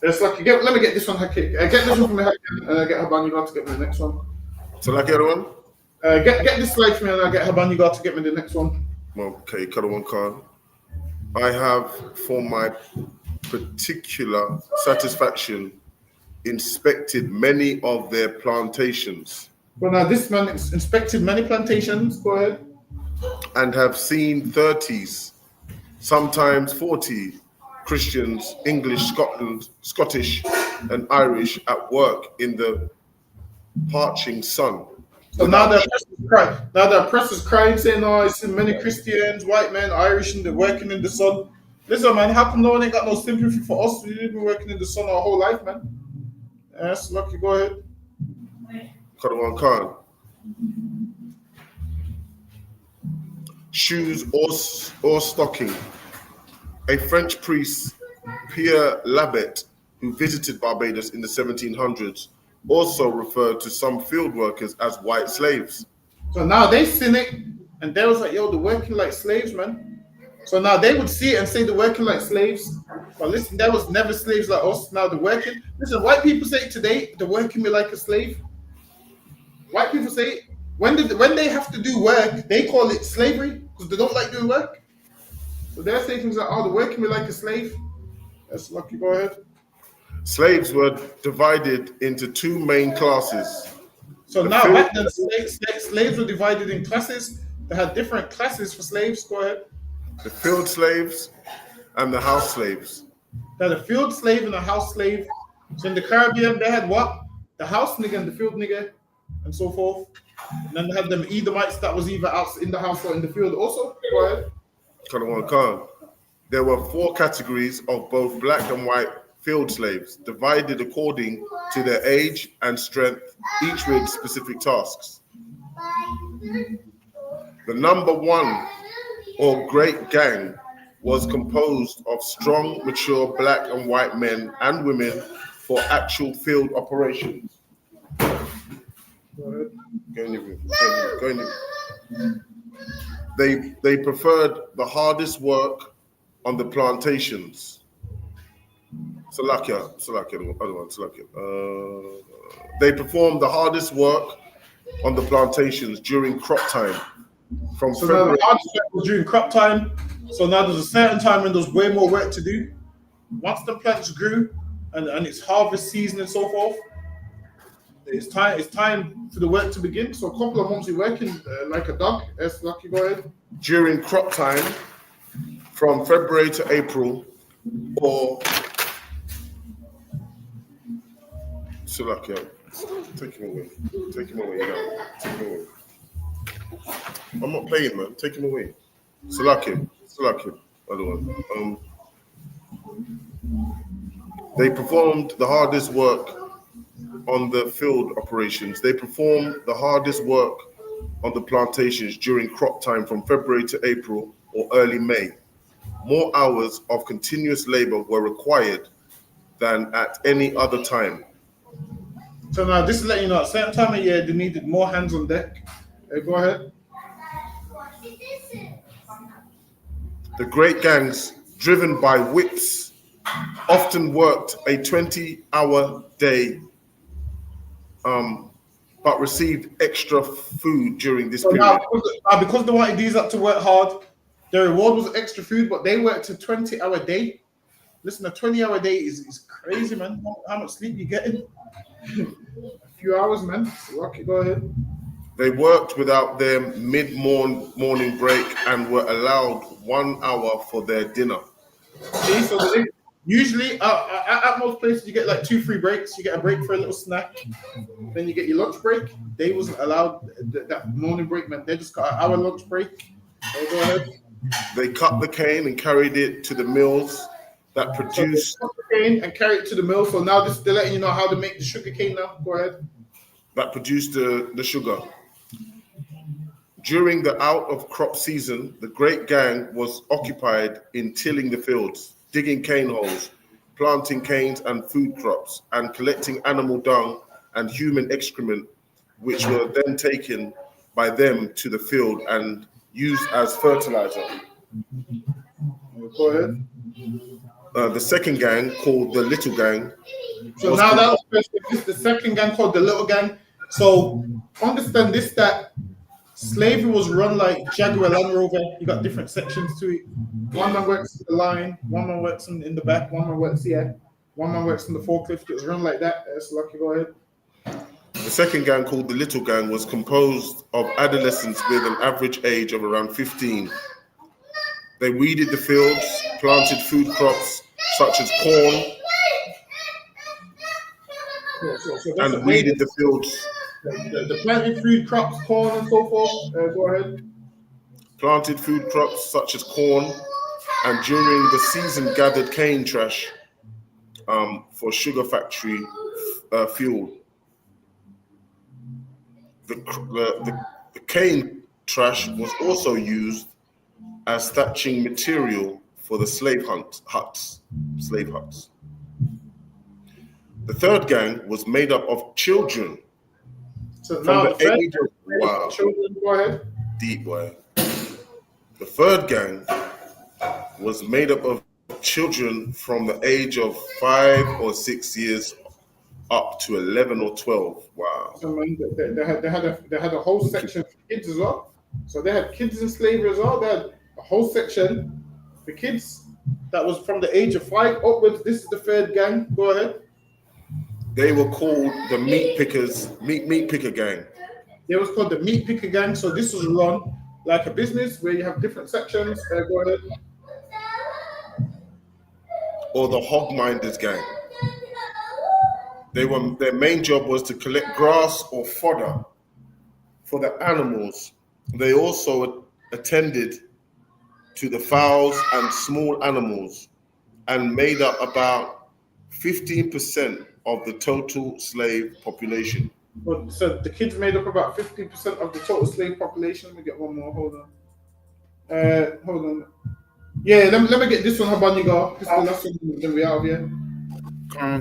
It's like let me get this one. Get this one from me, and get Haban. You got to get me the next one. So like the other one. Get this slide for me, and I'll get Haban. You got to get me the next one. Okay, cut one card. I have, for my particular satisfaction, inspected many of their plantations. Well, now this man inspected many plantations. Go ahead. And have seen 30s, sometimes 40 Christians, English, Scottish, and Irish at work in the parching sun. So now the oppressors crying, saying, "Oh, I see many Christians, white men, Irish, and they're working in the sun." Listen, man, how come no one ain't got no sympathy for us? We've been working in the sun our whole life, man. Yes, lucky. Go ahead. Kadawan Khan. Shoes or stocking. A French priest, Pierre Labette, who visited Barbados in the 1700s, also referred to some field workers as white slaves. So now they seen it, and they was like, "Yo, they're working like slaves, man." So now they would see it and say they're working like slaves. But listen, there was never slaves like us. Now they're working. Listen, white people say it today, they're working me like a slave. White people say it. When they have to do work, they call it slavery because they don't like doing work. So they're saying things like, "Oh, they're working me like a slave." That's lucky. Go ahead. Slaves were divided into two main classes. So now back then, slaves were divided in classes. They had different classes for slaves. Go ahead. The field slaves and the house slaves. They had a field slave and a house slave. So in the Caribbean, they had what? The house nigga and the field nigga, and so forth. And then they had them Edomites that was either out in the house or in the field also. Go ahead. There were 4 categories of both black and white field slaves, divided according to their age and strength, each with specific tasks. The number 1, or great gang, was composed of strong, mature black and white men and women for actual field operations. They preferred the hardest work on the plantations. They performed the hardest work on the plantations during crop time. Now the hardest work was during crop time. So now there's a certain time when there's way more work to do. Once the plants grew and it's harvest season and so forth, it's time for the work to begin. So a couple of months you're working like a dog. Yes, Lucky, go ahead. During crop time, from February to April, or take him away now. Take him away. I'm not playing, man. Take him away. Other one. They performed the hardest work on the field operations. They performed the hardest work on the plantations during crop time from February to April or early May. More hours of continuous labor were required than at any other time. So now this is letting you know, at a certain time of year, they needed more hands on deck. Go ahead. The great gangs, driven by whips, often worked a 20-hour day, but received extra food during this period. Now, because they wanted these up to work hard, their reward was extra food, but they worked a 20-hour day. Listen, a 20-hour day is crazy, man. How much sleep you getting? A few hours, man. So, Rocky, go ahead. They worked without their mid-morning break and were allowed 1 hour for their dinner. See, so usually at most places you get like 2 free breaks. You get a break for a little snack, then you get your lunch break. They wasn't allowed that morning break, man. They just got an hour lunch break. So go ahead. They cut the cane and carried it to the mills that produced. So cut the cane and carry it to the mill. So now they're letting you know how to make the sugar cane now. Go ahead. That produced the sugar. During the out of crop season, the great gang was occupied in tilling the fields, digging cane holes, planting canes and food crops, and collecting animal dung and human excrement, which were then taken by them to the field and used as fertilizer. Go ahead. The second gang, called the Little Gang. So now that was the second gang called the Little Gang. So understand this, that slavery was run like Jaguar Land Rover. You got different sections to it. One man works in the line, one man works in the back, one man works here, one man works in the forklift. It was run like that. So Lucky, go ahead. The second gang, called the Little Gang, was composed of adolescents with an average age of around 15. They weeded the fields, planted food crops such as corn, and weeded the fields. The planted food crops, corn and so forth. Go ahead. Planted food crops such as corn, and during the season gathered cane trash for sugar factory fuel. The cane trash was also used as thatching material for the slave huts. The third gang was made up of children. So now children, go ahead. Deep way. The third gang was made up of children from the age of 5 or 6 years up to 11 or 12. Wow. So man, they had a whole section for kids as well. So they had kids in slavery as well. They had a whole section for kids that was from the age of 5 upwards. This is the third gang. Go ahead. They were called the meat picker gang. They was called the meat picker gang. So this was run like a business where you have different sections. Go ahead. Or the hog minders gang. Their main job was to collect grass or fodder for the animals. They also attended to the fowls and small animals and made up about 15% of the total slave population. But so the kids made up about 50% of the total slave population. Let me get one more. Hold on. Yeah, let me get this one. Habaniga. This is the last one. Then we out of here.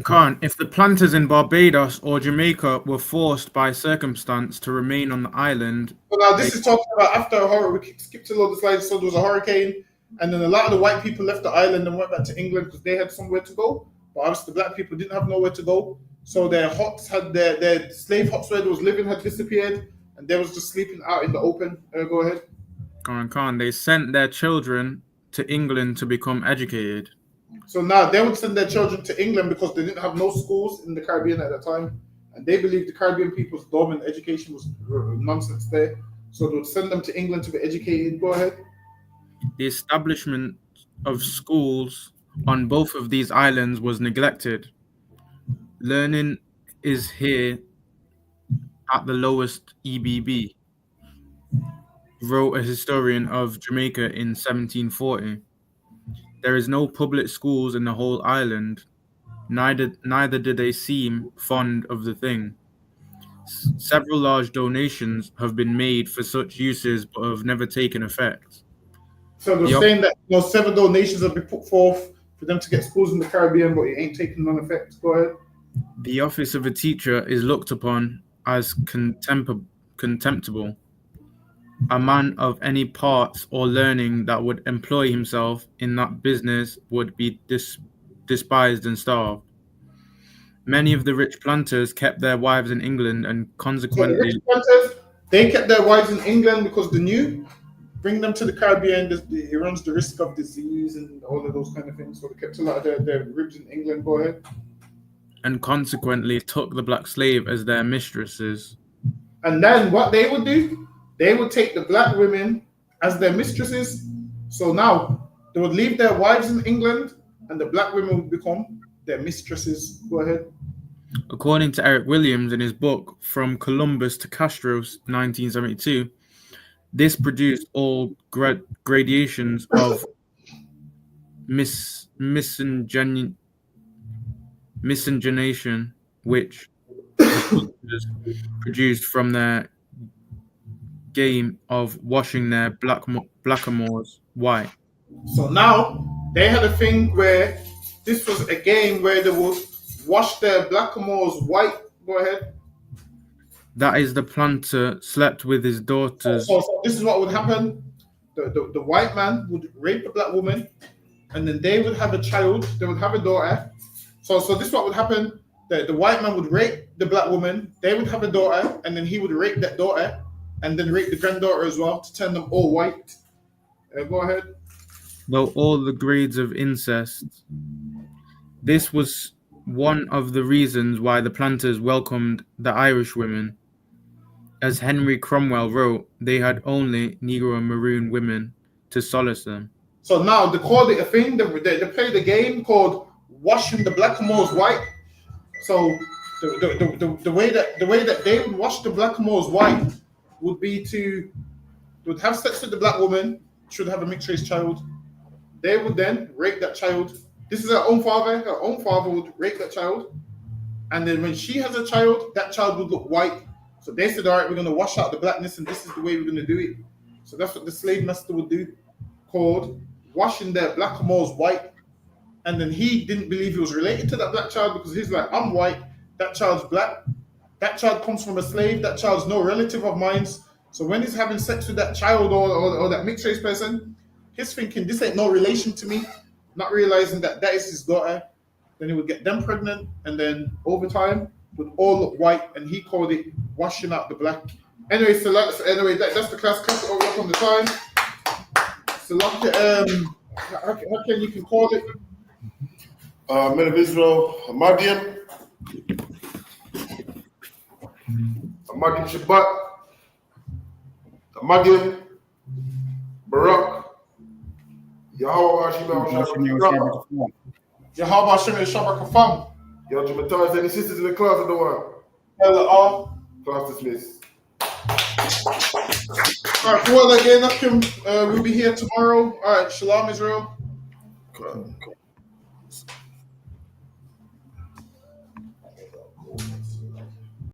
Khan, if the planters in Barbados or Jamaica were forced by circumstance to remain on the island. So now this is talking about after a hurricane. We skipped a lot of the slides. So there was a hurricane, and then a lot of the white people left the island and went back to England because they had somewhere to go. But obviously, the black people didn't have nowhere to go. So their huts had their slave huts where they was living had disappeared, and they was just sleeping out in the open. Go ahead. Khan, they sent their children to England to become educated. So now they would send their children to England because they didn't have no schools in the Caribbean at that time, and they believed the Caribbean people's dumb and education was nonsense there. So they would send them to England to be educated. Go ahead. The establishment of schools on both of these islands was neglected. Learning is here at the lowest EBB, wrote a historian of Jamaica in 1740. There is no public schools in the whole island, neither do they seem fond of the thing. Several large donations have been made for such uses but have never taken effect. So they're saying that several donations have been put forth for them to get schools in the Caribbean, but it ain't taking none effect. Go ahead. The office of a teacher is looked upon as contemptible. A man of any parts or learning that would employ himself in that business would be despised and starved. Many of the rich planters kept their wives in England and consequently... So the rich planters, they kept their wives in England because they knew bring them to the Caribbean, it runs the risk of disease and all of those kind of things. So they kept a lot of their ribs in England. Go ahead. And consequently took the black slave as their mistresses. And then what they would do, they would take the black women as their mistresses. So now they would leave their wives in England and the black women would become their mistresses. Go ahead. According to Eric Williams in his book From Columbus to Castros, 1972, this produced all gradations of miscegenation which produced from their game of washing their blackamoors white. So now they had a thing where this was a game where they would wash their blackamoors white. Go ahead. That is, the planter slept with his daughters. So this is what would happen. The white man would rape the black woman, and then they would have a child. They would have a daughter. So this is what would happen. The white man would rape the black woman. They would have a daughter, and then he would rape that daughter, and then rape the granddaughter as well to turn them all white. Go ahead. Though all the grades of incest. This was one of the reasons why the planters welcomed the Irish women. As Henry Cromwell wrote, they had only Negro and Maroon women to solace them. So now they called it a thing. They played a game called washing the blackamoors white. So the way that they would wash the blackamoors white would be they would have sex with the black woman, should have a mixed race child. They would then rape that child. This is her own father. Her own father would rape that child. And then when she has a child, that child would look white. So they said, all right, we're going to wash out the blackness, and this is the way we're going to do it. So that's what the slave master would do, called washing their blackamoors white. And then he didn't believe he was related to that black child because he's like, I'm white, that child's black. That child comes from a slave. That child's no relative of mine. So when he's having sex with that child or that mixed race person, he's thinking, this ain't no relation to me, not realizing that is his daughter. Then he would get them pregnant, and then over time would all look white, and he called it washing out the black. Anyway, so that's the class over up on the time. So like, how can you can call it? Men of Israel, Ahmadian Shabbat, Ahmadian Barak, Yahweh Hashem Shabbat Kafam. Yo, Jamatar, any sisters in the class or no one? Hello, all. Class dismissed. All right, well, again, we'll be here tomorrow. All right, shalom, Israel. Okay.